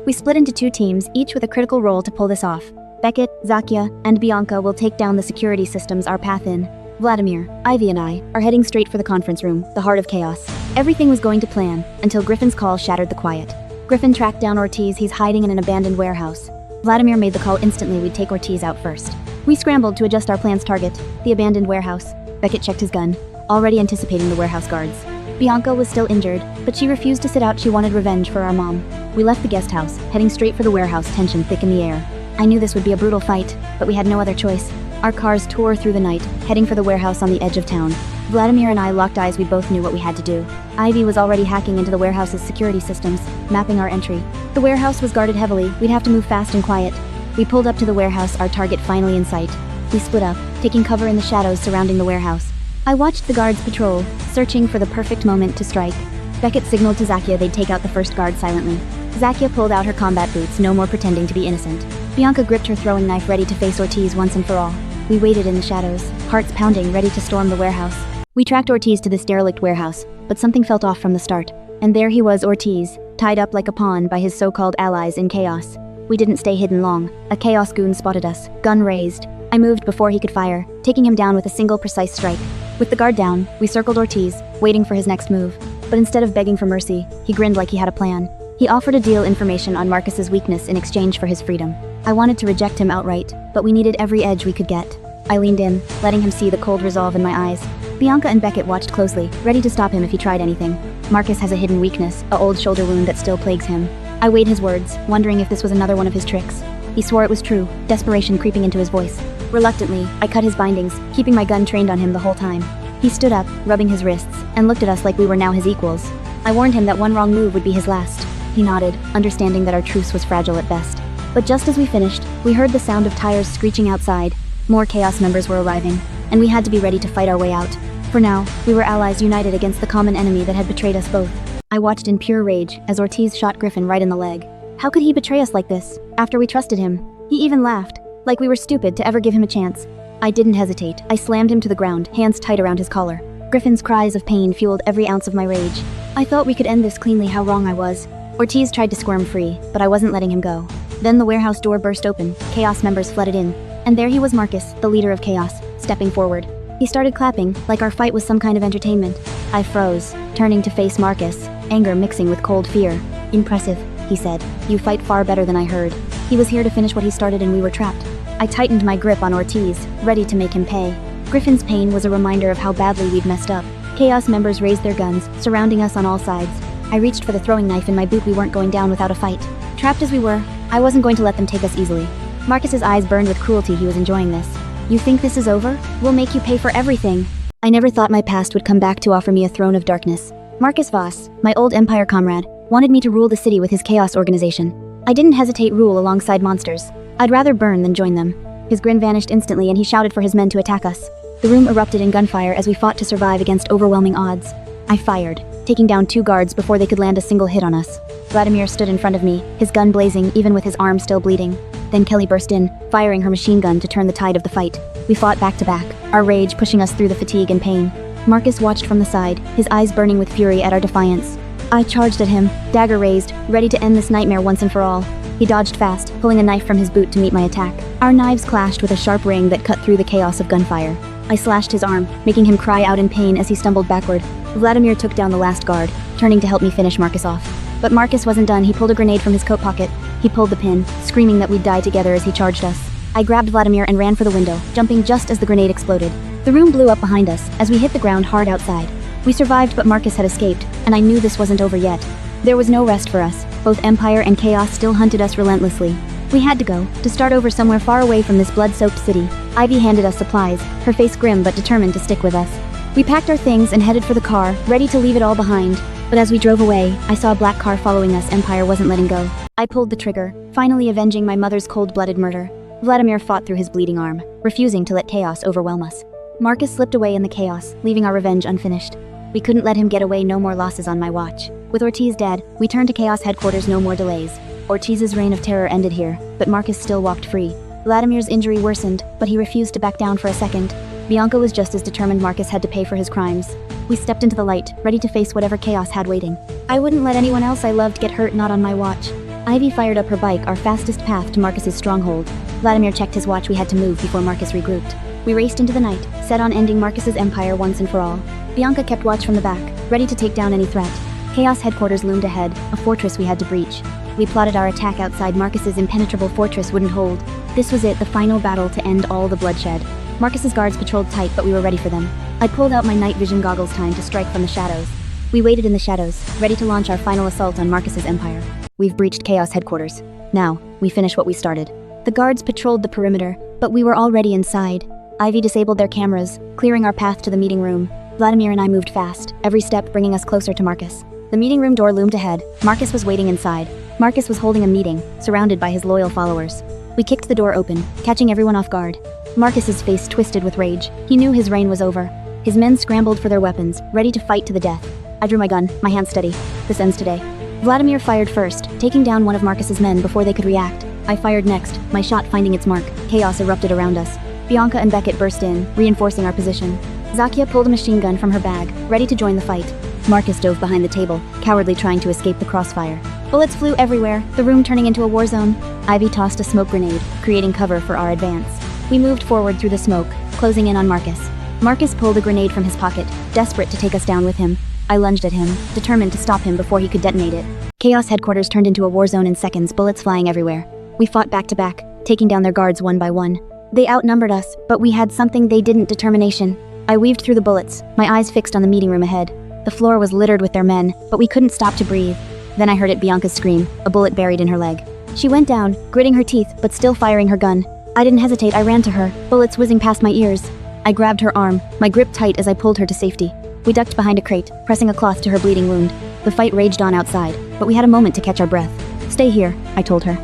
We split into 2 teams, each with a critical role to pull this off. Beckett, Zakia, and Bianca will take down the security systems our path in. Vladimir, Ivy and I are heading straight for the conference room, the heart of chaos. Everything was going to plan, until Griffin's call shattered the quiet. Griffin tracked down Ortiz. He's hiding in an abandoned warehouse. Vladimir made the call instantly. We'd take Ortiz out first. We scrambled to adjust our plan's target, the abandoned warehouse. Beckett checked his gun, already anticipating the warehouse guards. Bianca was still injured, but she refused to sit out. She wanted revenge for our mom. We left the guest house, heading straight for the warehouse, tension thick in the air. I knew this would be a brutal fight, but we had no other choice. Our cars tore through the night, heading for the warehouse on the edge of town. Vladimir and I locked eyes. We both knew what we had to do. Ivy was already hacking into the warehouse's security systems, mapping our entry. The warehouse was guarded heavily. We'd have to move fast and quiet. We pulled up to the warehouse, our target finally in sight. We split up, taking cover in the shadows surrounding the warehouse. I watched the guards patrol, searching for the perfect moment to strike. Beckett signaled to Zakia they'd take out the first guard silently. Zakia pulled out her combat boots, no more pretending to be innocent. Bianca gripped her throwing knife, ready to face Ortiz once and for all. We waited in the shadows, hearts pounding, ready to storm the warehouse. We tracked Ortiz to this derelict warehouse, but something felt off from the start. And there he was, Ortiz, tied up like a pawn by his so-called allies in chaos. We didn't stay hidden long. A Chaos goon spotted us, gun raised. I moved before he could fire, taking him down with a single precise strike. With the guard down, we circled Ortiz, waiting for his next move. But instead of begging for mercy, he grinned like he had a plan. He offered to deal information on Marcus's weakness in exchange for his freedom. I wanted to reject him outright, but we needed every edge we could get. I leaned in, letting him see the cold resolve in my eyes. Bianca and Beckett watched closely, ready to stop him if he tried anything. Marcus has a hidden weakness, an old shoulder wound that still plagues him. I weighed his words, wondering if this was another one of his tricks. He swore it was true, desperation creeping into his voice. Reluctantly, I cut his bindings, keeping my gun trained on him the whole time. He stood up, rubbing his wrists, and looked at us like we were now his equals. I warned him that one wrong move would be his last. He nodded, understanding that our truce was fragile at best. But just as we finished, we heard the sound of tires screeching outside. More Chaos members were arriving, and we had to be ready to fight our way out. For now, we were allies united against the common enemy that had betrayed us both. I watched in pure rage as Ortiz shot Griffin right in the leg. How could he betray us like this, after we trusted him? He even laughed, like we were stupid to ever give him a chance. I didn't hesitate. I slammed him to the ground, hands tight around his collar. Griffin's cries of pain fueled every ounce of my rage. I thought we could end this cleanly. How wrong I was. Ortiz tried to squirm free, but I wasn't letting him go. Then the warehouse door burst open, Chaos members flooded in, and there he was, Marcus, the leader of Chaos, stepping forward. He started clapping, like our fight was some kind of entertainment. I froze, turning to face Marcus, anger mixing with cold fear. Impressive, he said. You fight far better than I heard. He was here to finish what he started and we were trapped. I tightened my grip on Ortiz, ready to make him pay. Griffin's pain was a reminder of how badly we'd messed up. Chaos members raised their guns, surrounding us on all sides. I reached for the throwing knife in my boot. We weren't going down without a fight. Trapped as we were, I wasn't going to let them take us easily. Marcus's eyes burned with cruelty. He was enjoying this. You think this is over? We'll make you pay for everything. I never thought my past would come back to offer me a throne of darkness. Marcus Voss, my old Empire comrade, wanted me to rule the city with his Chaos organization. I didn't hesitate. Rule alongside monsters. I'd rather burn than join them. His grin vanished instantly and he shouted for his men to attack us. The room erupted in gunfire as we fought to survive against overwhelming odds. I fired, taking down 2 guards before they could land a single hit on us. Vladimir stood in front of me, his gun blazing even with his arm still bleeding. Then Kelly burst in, firing her machine gun to turn the tide of the fight. We fought back to back, our rage pushing us through the fatigue and pain. Marcus watched from the side, his eyes burning with fury at our defiance. I charged at him, dagger raised, ready to end this nightmare once and for all. He dodged fast, pulling a knife from his boot to meet my attack. Our knives clashed with a sharp ring that cut through the chaos of gunfire. I slashed his arm, making him cry out in pain as he stumbled backward. Vladimir took down the last guard, turning to help me finish Marcus off. But Marcus wasn't done. He pulled a grenade from his coat pocket. He pulled the pin, screaming that we'd die together as he charged us. I grabbed Vladimir and ran for the window, jumping just as the grenade exploded. The room blew up behind us as we hit the ground hard outside. We survived, but Marcus had escaped, and I knew this wasn't over yet. There was no rest for us. Both Empire and Chaos still hunted us relentlessly. We had to go, to start over somewhere far away from this blood-soaked city. Ivy handed us supplies, her face grim but determined to stick with us. We packed our things and headed for the car, ready to leave it all behind. But as we drove away, I saw a black car following us. Empire wasn't letting go. I pulled the trigger, finally avenging my mother's cold-blooded murder. Vladimir fought through his bleeding arm, refusing to let chaos overwhelm us. Marcus slipped away in the chaos, leaving our revenge unfinished. We couldn't let him get away. No more losses on my watch. With Ortiz dead, we turned to Chaos headquarters. No more delays. Ortiz's reign of terror ended here, but Marcus still walked free. Vladimir's injury worsened, but he refused to back down for a second. Bianca was just as determined. Marcus had to pay for his crimes. We stepped into the light, ready to face whatever chaos had waiting. I wouldn't let anyone else I loved get hurt, not on my watch. Ivy fired up her bike, our fastest path to Marcus's stronghold. Vladimir checked his watch. We had to move before Marcus regrouped. We raced into the night, set on ending Marcus's empire once and for all. Bianca kept watch from the back, ready to take down any threat. Chaos headquarters loomed ahead, a fortress we had to breach. We plotted our attack outside. Marcus's impenetrable fortress wouldn't hold. This was it, the final battle to end all the bloodshed. Marcus's guards patrolled tight, but we were ready for them. I pulled out my night vision goggles. Time to strike from the shadows. We waited in the shadows, ready to launch our final assault on Marcus's empire. We've breached Chaos headquarters. Now, we finish what we started. The guards patrolled the perimeter, but we were already inside. Ivy disabled their cameras, clearing our path to the meeting room. Vladimir and I moved fast, every step bringing us closer to Marcus. The meeting room door loomed ahead. Marcus was waiting inside. Marcus was holding a meeting, surrounded by his loyal followers. We kicked the door open, catching everyone off guard. Marcus's face twisted with rage. He knew his reign was over. His men scrambled for their weapons, ready to fight to the death. I drew my gun, my hand steady. This ends today. Vladimir fired first, taking down one of Marcus's men before they could react. I fired next, my shot finding its mark. Chaos erupted around us. Bianca and Beckett burst in, reinforcing our position. Zakia pulled a machine gun from her bag, ready to join the fight. Marcus dove behind the table, cowardly trying to escape the crossfire. Bullets flew everywhere, the room turning into a war zone. Ivy tossed a smoke grenade, creating cover for our advance. We moved forward through the smoke, closing in on Marcus. Marcus pulled a grenade from his pocket, desperate to take us down with him. I lunged at him, determined to stop him before he could detonate it. Chaos headquarters turned into a war zone in seconds, bullets flying everywhere. We fought back to back, taking down their guards one by one. They outnumbered us, but we had something they didn't: determination. I weaved through the bullets, my eyes fixed on the meeting room ahead. The floor was littered with their men, but we couldn't stop to breathe. Then I heard Bianca's scream, a bullet buried in her leg. She went down, gritting her teeth, but still firing her gun. I didn't hesitate, I ran to her, bullets whizzing past my ears. I grabbed her arm, my grip tight as I pulled her to safety. We ducked behind a crate, pressing a cloth to her bleeding wound. The fight raged on outside, but we had a moment to catch our breath. "Stay here," I told her.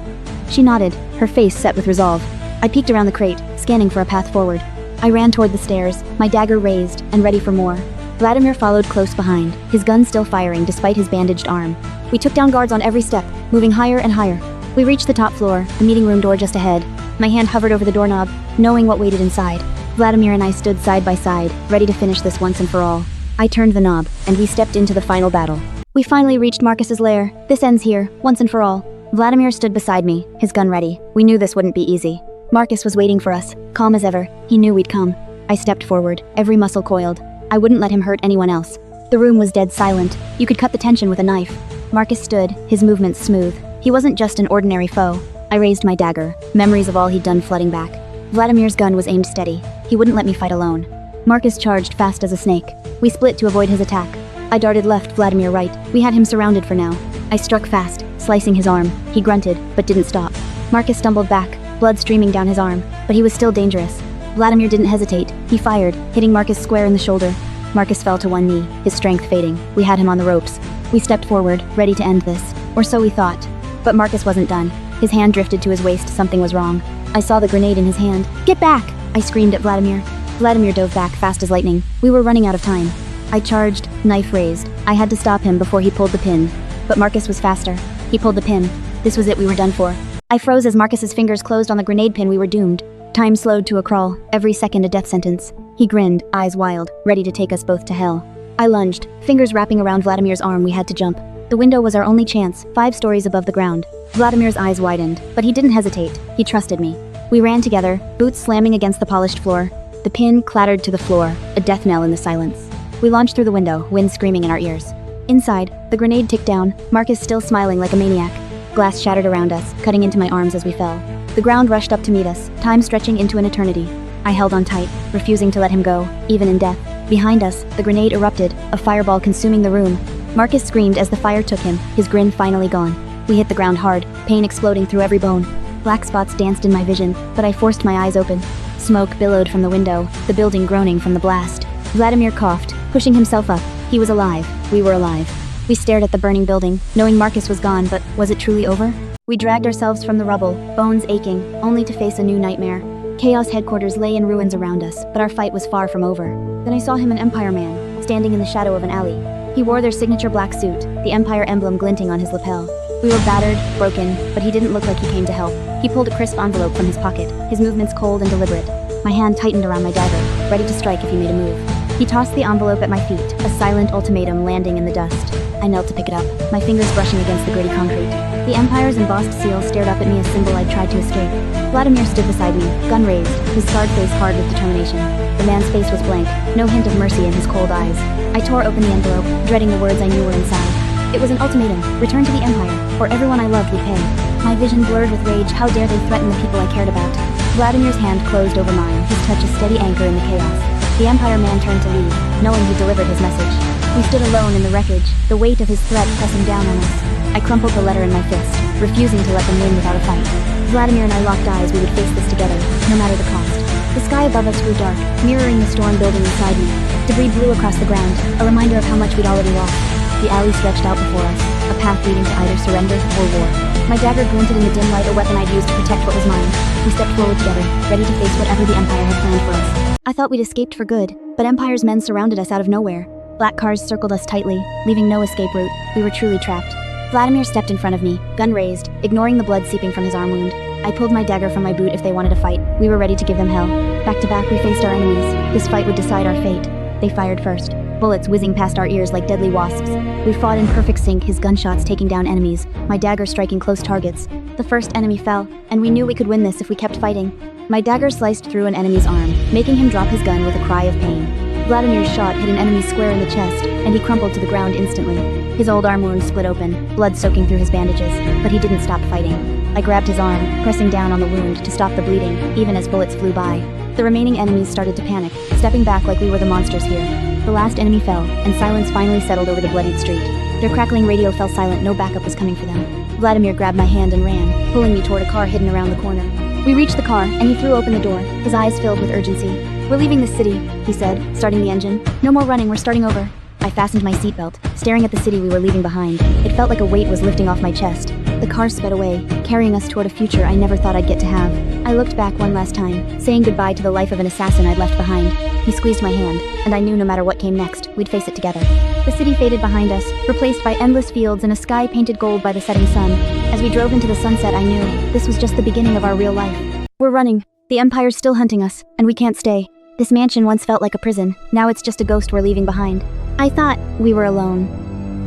She nodded, her face set with resolve. I peeked around the crate, scanning for a path forward. I ran toward the stairs, my dagger raised, and ready for more. Vladimir followed close behind, his gun still firing despite his bandaged arm. We took down guards on every step, moving higher and higher. We reached the top floor, the meeting room door just ahead. My hand hovered over the doorknob, knowing what waited inside. Vladimir and I stood side by side, ready to finish this once and for all. I turned the knob, and we stepped into the final battle. We finally reached Marcus's lair. This ends here, once and for all. Vladimir stood beside me, his gun ready. We knew this wouldn't be easy. Marcus was waiting for us, calm as ever. He knew we'd come. I stepped forward, every muscle coiled. I wouldn't let him hurt anyone else. The room was dead silent. You could cut the tension with a knife. Marcus stood, his movements smooth. He wasn't just an ordinary foe. I raised my dagger, memories of all he'd done flooding back. Vladimir's gun was aimed steady. He wouldn't let me fight alone. Marcus charged fast as a snake. We split to avoid his attack. I darted left, Vladimir right. We had him surrounded for now. I struck fast, slicing his arm. He grunted, but didn't stop. Marcus stumbled back, blood streaming down his arm, but he was still dangerous. Vladimir didn't hesitate. He fired, hitting Marcus square in the shoulder. Marcus fell to one knee, his strength fading. We had him on the ropes. We stepped forward, ready to end this. Or so we thought. But Marcus wasn't done. His hand drifted to his waist, something was wrong. I saw the grenade in his hand. "Get back!" I screamed at Vladimir. Vladimir dove back fast as lightning. We were running out of time. I charged, knife raised. I had to stop him before he pulled the pin. But Marcus was faster. He pulled the pin. This was it, we were done for. I froze as Marcus's fingers closed on the grenade pin. We were doomed. Time slowed to a crawl, every second a death sentence. He grinned, eyes wild, ready to take us both to hell. I lunged, fingers wrapping around Vladimir's arm. We had to jump. The window was our only chance, 5 stories above the ground. Vladimir's eyes widened, but he didn't hesitate. He trusted me. We ran together, boots slamming against the polished floor. The pin clattered to the floor, a death knell in the silence. We launched through the window, wind screaming in our ears. Inside, the grenade ticked down, Marcus still smiling like a maniac. Glass shattered around us, cutting into my arms as we fell. The ground rushed up to meet us, time stretching into an eternity. I held on tight, refusing to let him go, even in death. Behind us, the grenade erupted, a fireball consuming the room. Marcus screamed as the fire took him, his grin finally gone. We hit the ground hard, pain exploding through every bone. Black spots danced in my vision, but I forced my eyes open. Smoke billowed from the window, the building groaning from the blast. Vladimir coughed, pushing himself up. He was alive. We were alive. We stared at the burning building, knowing Marcus was gone, but was it truly over? We dragged ourselves from the rubble, bones aching, only to face a new nightmare. Chaos headquarters lay in ruins around us, but our fight was far from over. Then I saw him, an Empire man, standing in the shadow of an alley. He wore their signature black suit, the Empire emblem glinting on his lapel. We were battered, broken, but he didn't look like he came to help. He pulled a crisp envelope from his pocket, his movements cold and deliberate. My hand tightened around my dagger, ready to strike if he made a move. He tossed the envelope at my feet, a silent ultimatum landing in the dust. I knelt to pick it up, my fingers brushing against the gritty concrete. The Empire's embossed seal stared up at me, a symbol I'd tried to escape. Vladimir stood beside me, gun raised, his scarred face hard with determination. The man's face was blank, no hint of mercy in his cold eyes. I tore open the envelope, dreading the words I knew were inside. It was an ultimatum: return to the Empire, or everyone I loved would pay. My vision blurred with rage. How dare they threaten the people I cared about? Vladimir's hand closed over mine, his touch a steady anchor in the chaos. The Empire man turned to leave, knowing he delivered his message. We stood alone in the wreckage, the weight of his threat pressing down on us. I crumpled the letter in my fist, refusing to let them win without a fight. Vladimir and I locked eyes. We would face this together, no matter the cost. The sky above us grew dark, mirroring the storm building inside me. Debris blew across the ground, a reminder of how much we'd already lost. The alley stretched out before us, a path leading to either surrender or war. My dagger glinted in the dim light, a weapon I'd used to protect what was mine. We stepped forward together, ready to face whatever the Empire had planned for us. I thought we'd escaped for good, but Empire's men surrounded us out of nowhere. Black cars circled us tightly, leaving no escape route. We were truly trapped. Vladimir stepped in front of me, gun raised, ignoring the blood seeping from his arm wound. I pulled my dagger from my boot. If they wanted to fight, we were ready to give them hell. Back to back, we faced our enemies. This fight would decide our fate. They fired first. bullets whizzing past our ears like deadly wasps. We fought in perfect sync, his gunshots taking down enemies, my dagger striking close targets. The first enemy fell, and we knew we could win this if we kept fighting. My dagger sliced through an enemy's arm, making him drop his gun with a cry of pain. Vladimir's shot hit an enemy square in the chest, and he crumpled to the ground instantly. His old arm wound split open, blood soaking through his bandages, but he didn't stop fighting. I grabbed his arm, pressing down on the wound to stop the bleeding, even as bullets flew by. The remaining enemies started to panic, stepping back like we were the monsters here. The last enemy fell, and silence finally settled over the bloodied street. Their crackling radio fell silent, no backup was coming for them. Vladimir grabbed my hand and ran, pulling me toward a car hidden around the corner. We reached the car, and he threw open the door, his eyes filled with urgency. "We're leaving this city," he said, starting the engine. "No more running, we're starting over." I fastened my seatbelt, staring at the city we were leaving behind. It felt like a weight was lifting off my chest. The car sped away, carrying us toward a future I never thought I'd get to have. I looked back one last time, saying goodbye to the life of an assassin I'd left behind. He squeezed my hand, and I knew no matter what came next, we'd face it together. The city faded behind us, replaced by endless fields and a sky painted gold by the setting sun. As we drove into the sunset, I knew this was just the beginning of our real life. We're running. The Empire's still hunting us, and we can't stay. This mansion once felt like a prison. Now it's just a ghost we're leaving behind. I thought we were alone.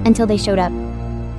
Until they showed up.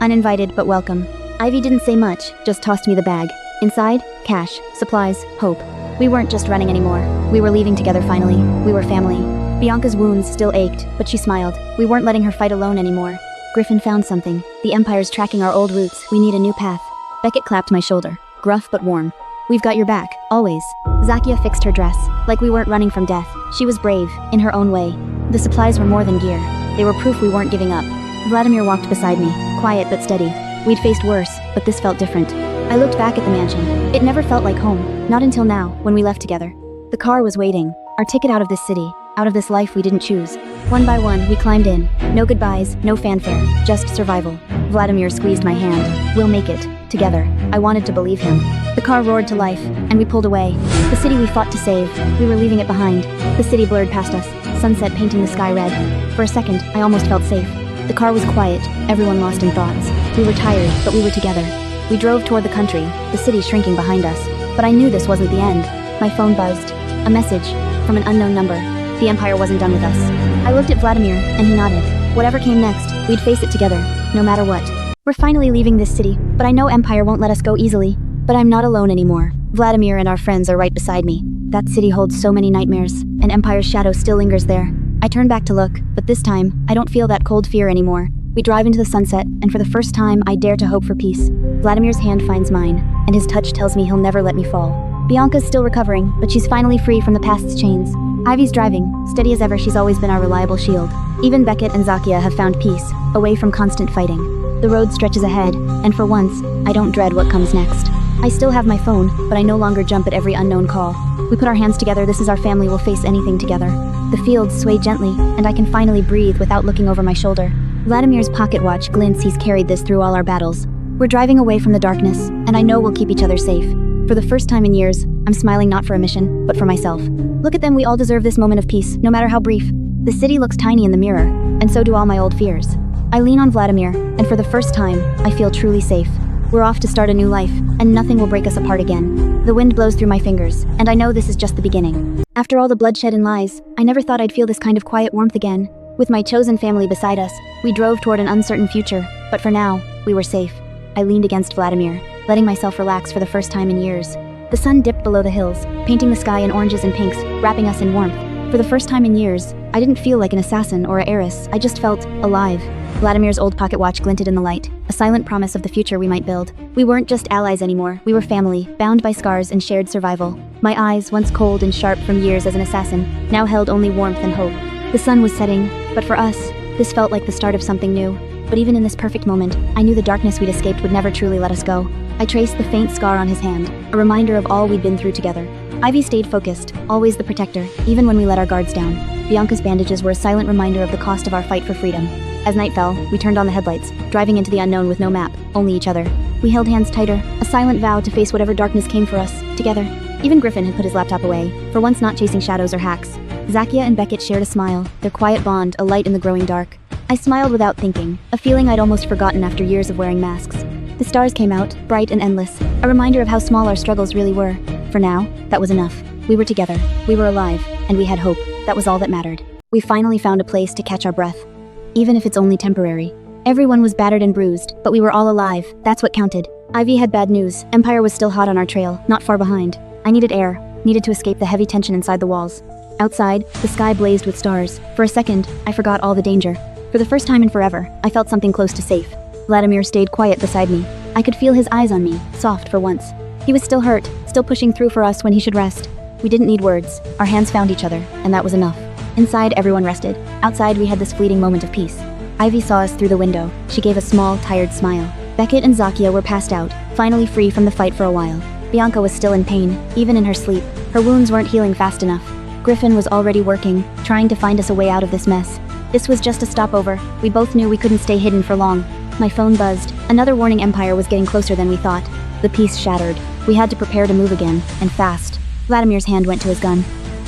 Uninvited, but welcome. Ivy didn't say much, just tossed me the bag. Inside, cash, supplies, hope. We weren't just running anymore. We were leaving together finally. We were family. Bianca's wounds still ached, but she smiled. We weren't letting her fight alone anymore. Griffin found something. The Empire's tracking our old routes. We need a new path. Beckett clapped my shoulder, gruff but warm. "We've got your back, always." Zakia fixed her dress, like we weren't running from death. She was brave, in her own way. The supplies were more than gear. They were proof we weren't giving up. Vladimir walked beside me, quiet but steady. We'd faced worse, but this felt different. I looked back at the mansion. It never felt like home, not until now, when we left together. The car was waiting, our ticket out of this city, out of this life we didn't choose. One by one, we climbed in. No goodbyes, no fanfare, just survival. Vladimir squeezed my hand. "We'll make it. Together." I wanted to believe him. The car roared to life, and we pulled away. The city we fought to save, we were leaving it behind. The city blurred past us, sunset painting the sky red. For a second, I almost felt safe. The car was quiet, everyone lost in thoughts. We were tired, but we were together. We drove toward the country, the city shrinking behind us. But I knew this wasn't the end. My phone buzzed. A message, from an unknown number. The Empire wasn't done with us. I looked at Vladimir, and he nodded. Whatever came next, we'd face it together, no matter what. We're finally leaving this city, but I know Empire won't let us go easily. But I'm not alone anymore. Vladimir and our friends are right beside me. That city holds so many nightmares, and Empire's shadow still lingers there. I turn back to look, but this time, I don't feel that cold fear anymore. We drive into the sunset, and for the first time, I dare to hope for peace. Vladimir's hand finds mine, and his touch tells me he'll never let me fall. Bianca's still recovering, but she's finally free from the past's chains. Ivy's driving. Steady as ever, she's always been our reliable shield. Even Beckett and Zakia have found peace, away from constant fighting. The road stretches ahead, and for once, I don't dread what comes next. I still have my phone, but I no longer jump at every unknown call. We put our hands together, this is our family, we'll face anything together. The fields sway gently, and I can finally breathe without looking over my shoulder. Vladimir's pocket watch glints, he's carried this through all our battles. We're driving away from the darkness, and I know we'll keep each other safe. For the first time in years, I'm smiling not for a mission, but for myself. Look at them, we all deserve this moment of peace, no matter how brief. The city looks tiny in the mirror, and so do all my old fears. I lean on Vladimir, and for the first time, I feel truly safe. We're off to start a new life, and nothing will break us apart again. The wind blows through my fingers, and I know this is just the beginning. After all the bloodshed and lies, I never thought I'd feel this kind of quiet warmth again. With my chosen family beside us, we drove toward an uncertain future, but for now, we were safe. I leaned against Vladimir, letting myself relax for the first time in years. The sun dipped below the hills, painting the sky in oranges and pinks, wrapping us in warmth. For the first time in years, I didn't feel like an assassin or an heiress, I just felt alive. Vladimir's old pocket watch glinted in the light, a silent promise of the future we might build. We weren't just allies anymore, we were family, bound by scars and shared survival. My eyes, once cold and sharp from years as an assassin, now held only warmth and hope. The sun was setting, but for us, this felt like the start of something new. But even in this perfect moment, I knew the darkness we'd escaped would never truly let us go. I traced the faint scar on his hand, a reminder of all we'd been through together. Ivy stayed focused, always the protector, even when we let our guards down. Bianca's bandages were a silent reminder of the cost of our fight for freedom. As night fell, we turned on the headlights, driving into the unknown with no map, only each other. We held hands tighter, a silent vow to face whatever darkness came for us, together. Even Griffin had put his laptop away, for once not chasing shadows or hacks. Zakia and Beckett shared a smile, their quiet bond a light in the growing dark. I smiled without thinking, a feeling I'd almost forgotten after years of wearing masks. The stars came out, bright and endless, a reminder of how small our struggles really were. For now, that was enough. We were together, we were alive, and we had hope. That was all that mattered. We finally found a place to catch our breath, even if it's only temporary. Everyone was battered and bruised, but we were all alive. That's what counted. Ivy had bad news. Empire was still hot on our trail, not far behind. I needed air, needed to escape the heavy tension inside the walls. Outside, the sky blazed with stars. For a second, I forgot all the danger. For the first time in forever, I felt something close to safe. Vladimir stayed quiet beside me. I could feel his eyes on me, soft for once. He was still hurt, still pushing through for us when he should rest. We didn't need words. Our hands found each other, and that was enough. Inside, everyone rested. Outside, we had this fleeting moment of peace. Ivy saw us through the window. She gave a small, tired smile. Beckett and Zakia were passed out, finally free from the fight for a while. Bianca was still in pain, even in her sleep. Her wounds weren't healing fast enough. Griffin was already working, trying to find us a way out of this mess. This was just a stopover. We both knew we couldn't stay hidden for long. My phone buzzed. Another warning. Empire was getting closer than we thought. The peace shattered. We had to prepare to move again, and fast. Vladimir's hand went to his gun.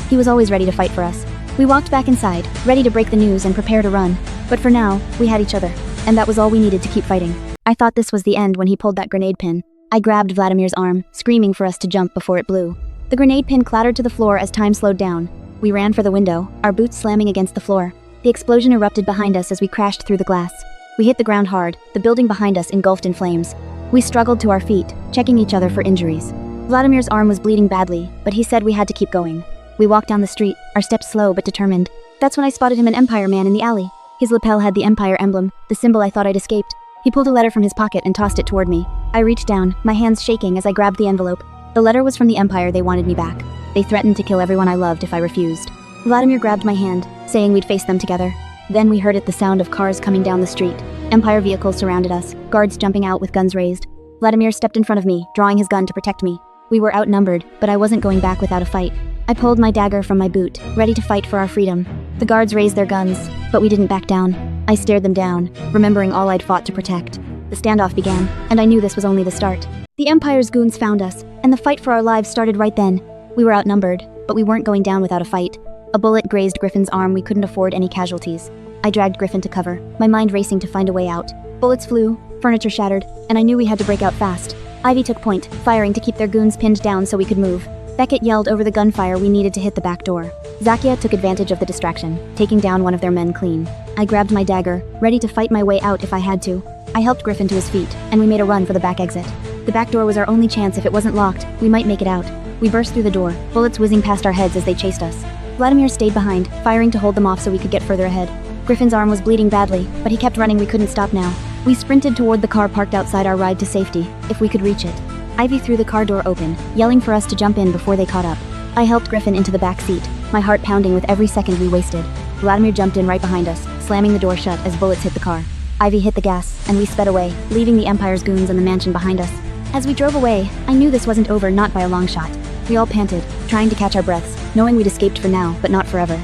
He was always ready to fight for us. We walked back inside, ready to break the news and prepare to run. But for now, we had each other, and that was all we needed to keep fighting. I thought this was the end when he pulled that grenade pin. I grabbed Vladimir's arm, screaming for us to jump before it blew. The grenade pin clattered to the floor as time slowed down. We ran for the window, our boots slamming against the floor. The explosion erupted behind us as we crashed through the glass. We hit the ground hard, the building behind us engulfed in flames. We struggled to our feet, checking each other for injuries. Vladimir's arm was bleeding badly, but he said we had to keep going. We walked down the street, our steps slow but determined. That's when I spotted him, an Empire man in the alley. His lapel had the Empire emblem, the symbol I thought I'd escaped. He pulled a letter from his pocket and tossed it toward me. I reached down, my hands shaking as I grabbed the envelope. The letter was from the Empire. They wanted me back. They threatened to kill everyone I loved if I refused. Vladimir grabbed my hand, saying we'd face them together. Then we heard the sound of cars coming down the street. Empire vehicles surrounded us, guards jumping out with guns raised. Vladimir stepped in front of me, drawing his gun to protect me. We were outnumbered, but I wasn't going back without a fight. I pulled my dagger from my boot, ready to fight for our freedom. The guards raised their guns, but we didn't back down. I stared them down, remembering all I'd fought to protect. The standoff began, and I knew this was only the start. The Empire's goons found us, and the fight for our lives started right then. We were outnumbered, but we weren't going down without a fight. A bullet grazed Griffin's arm. We couldn't afford any casualties. I dragged Griffin to cover, my mind racing to find a way out. Bullets flew, furniture shattered, and I knew we had to break out fast. Ivy took point, firing to keep their goons pinned down so we could move. Beckett yelled over the gunfire we needed to hit the back door. Zakia took advantage of the distraction, taking down one of their men clean. I grabbed my dagger, ready to fight my way out if I had to. I helped Griffin to his feet, and we made a run for the back exit. The back door was our only chance. If it wasn't locked, we might make it out. We burst through the door, bullets whizzing past our heads as they chased us. Vladimir stayed behind, firing to hold them off so we could get further ahead. Griffin's arm was bleeding badly, but he kept running. We couldn't stop now. We sprinted toward the car parked outside our ride to safety, if we could reach it. Ivy threw the car door open, yelling for us to jump in before they caught up. I helped Griffin into the back seat, my heart pounding with every second we wasted. Vladimir jumped in right behind us, slamming the door shut as bullets hit the car. Ivy hit the gas, and we sped away, leaving the Empire's goons and the mansion behind us. As we drove away, I knew this wasn't over, not by a long shot. We all panted, trying to catch our breaths, knowing we'd escaped for now, but not forever.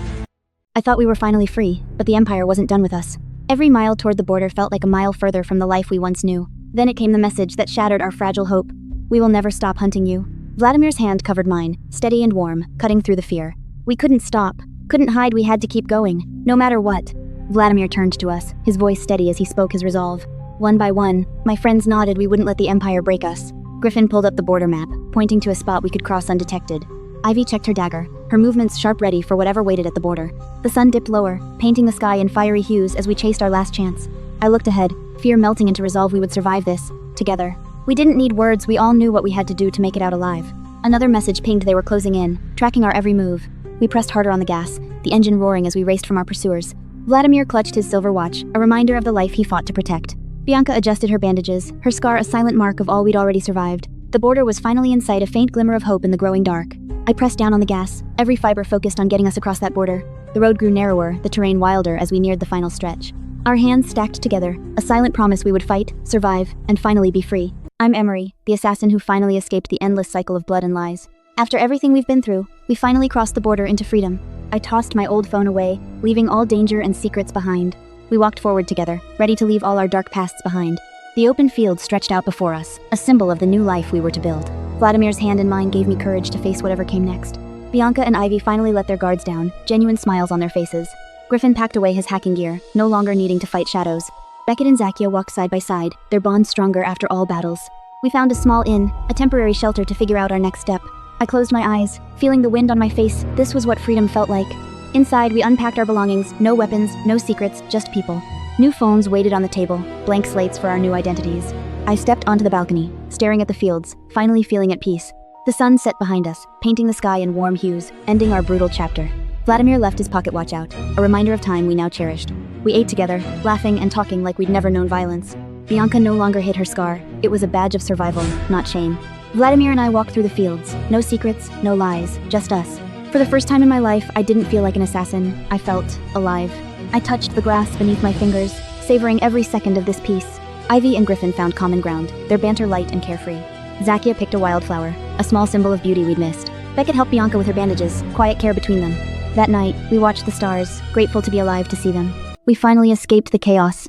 I thought we were finally free, but the Empire wasn't done with us. Every mile toward the border felt like a mile further from the life we once knew. Then it came the message that shattered our fragile hope. We will never stop hunting you. Vladimir's hand covered mine, steady and warm, cutting through the fear. We couldn't stop, couldn't hide. We had to keep going, no matter what. Vladimir turned to us, his voice steady as he spoke his resolve. One by one, my friends nodded. We wouldn't let the Empire break us. Griffin pulled up the border map, pointing to a spot we could cross undetected. Ivy checked her dagger, her movements sharp, ready for whatever waited at the border. The sun dipped lower, painting the sky in fiery hues as we chased our last chance. I looked ahead, fear melting into resolve. We would survive this, together. We didn't need words. We all knew what we had to do to make it out alive. Another message pinged. They were closing in, tracking our every move. We pressed harder on the gas, the engine roaring as we raced from our pursuers. Vladimir clutched his silver watch, a reminder of the life he fought to protect. Bianca adjusted her bandages, her scar a silent mark of all we'd already survived. The border was finally in sight, a faint glimmer of hope in the growing dark. I pressed down on the gas, every fiber focused on getting us across that border. The road grew narrower, the terrain wilder as we neared the final stretch. Our hands stacked together, a silent promise we would fight, survive, and finally be free. I'm Emery, the assassin who finally escaped the endless cycle of blood and lies. After everything we've been through, we finally crossed the border into freedom. I tossed my old phone away, leaving all danger and secrets behind. We walked forward together, ready to leave all our dark pasts behind. The open field stretched out before us, a symbol of the new life we were to build. Vladimir's hand in mine gave me courage to face whatever came next. Bianca and Ivy finally let their guards down, genuine smiles on their faces. Griffin packed away his hacking gear, no longer needing to fight shadows. Beckett and Zakia walked side by side, their bond stronger after all battles. We found a small inn, a temporary shelter to figure out our next step. I closed my eyes, feeling the wind on my face. This was what freedom felt like. Inside, we unpacked our belongings, no weapons, no secrets, just people. New phones waited on the table, blank slates for our new identities. I stepped onto the balcony, staring at the fields, finally feeling at peace. The sun set behind us, painting the sky in warm hues, ending our brutal chapter. Vladimir left his pocket watch out, a reminder of time we now cherished. We ate together, laughing and talking like we'd never known violence. Bianca no longer hid her scar. It was a badge of survival, not shame. Vladimir and I walked through the fields. No secrets, no lies, just us. For the first time in my life, I didn't feel like an assassin. I felt alive. I touched the grass beneath my fingers, savoring every second of this peace. Ivy and Griffin found common ground, their banter light and carefree. Zakia picked a wildflower, a small symbol of beauty we'd missed. Beckett helped Bianca with her bandages, quiet care between them. That night, we watched the stars, grateful to be alive to see them. We finally escaped the chaos.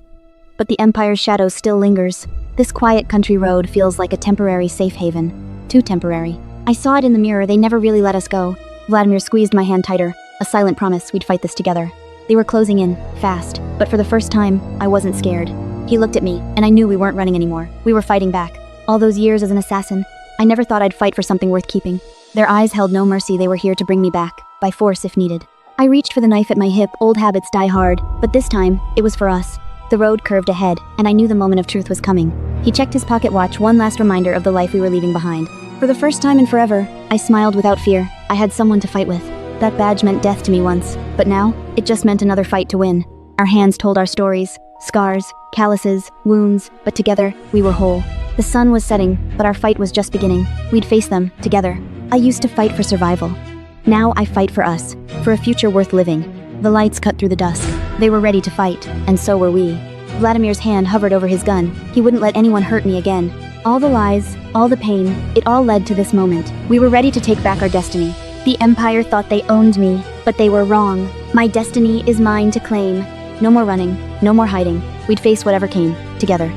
But the Empire's shadow still lingers. This quiet country road feels like a temporary safe haven. Too temporary. I saw it in the mirror, they never really let us go. Vladimir squeezed my hand tighter, a silent promise we'd fight this together. They were closing in, fast, but for the first time, I wasn't scared. He looked at me, and I knew we weren't running anymore. We were fighting back. All those years as an assassin, I never thought I'd fight for something worth keeping. Their eyes held no mercy, they were here to bring me back, by force if needed. I reached for the knife at my hip, old habits die hard, but this time, it was for us. The road curved ahead, and I knew the moment of truth was coming. He checked his pocket watch, one last reminder of the life we were leaving behind. For the first time in forever, I smiled without fear. I had someone to fight with. That badge meant death to me once, but now, it just meant another fight to win. Our hands told our stories, scars, calluses, wounds, but together, we were whole. The sun was setting, but our fight was just beginning. We'd face them, together. I used to fight for survival. Now I fight for us, for a future worth living. The lights cut through the dusk. They were ready to fight, and so were we. Vladimir's hand hovered over his gun. He wouldn't let anyone hurt me again. All the lies, all the pain, it all led to this moment. We were ready to take back our destiny. The Empire thought they owned me, but they were wrong. My destiny is mine to claim. No more running, no more hiding. We'd face whatever came, together.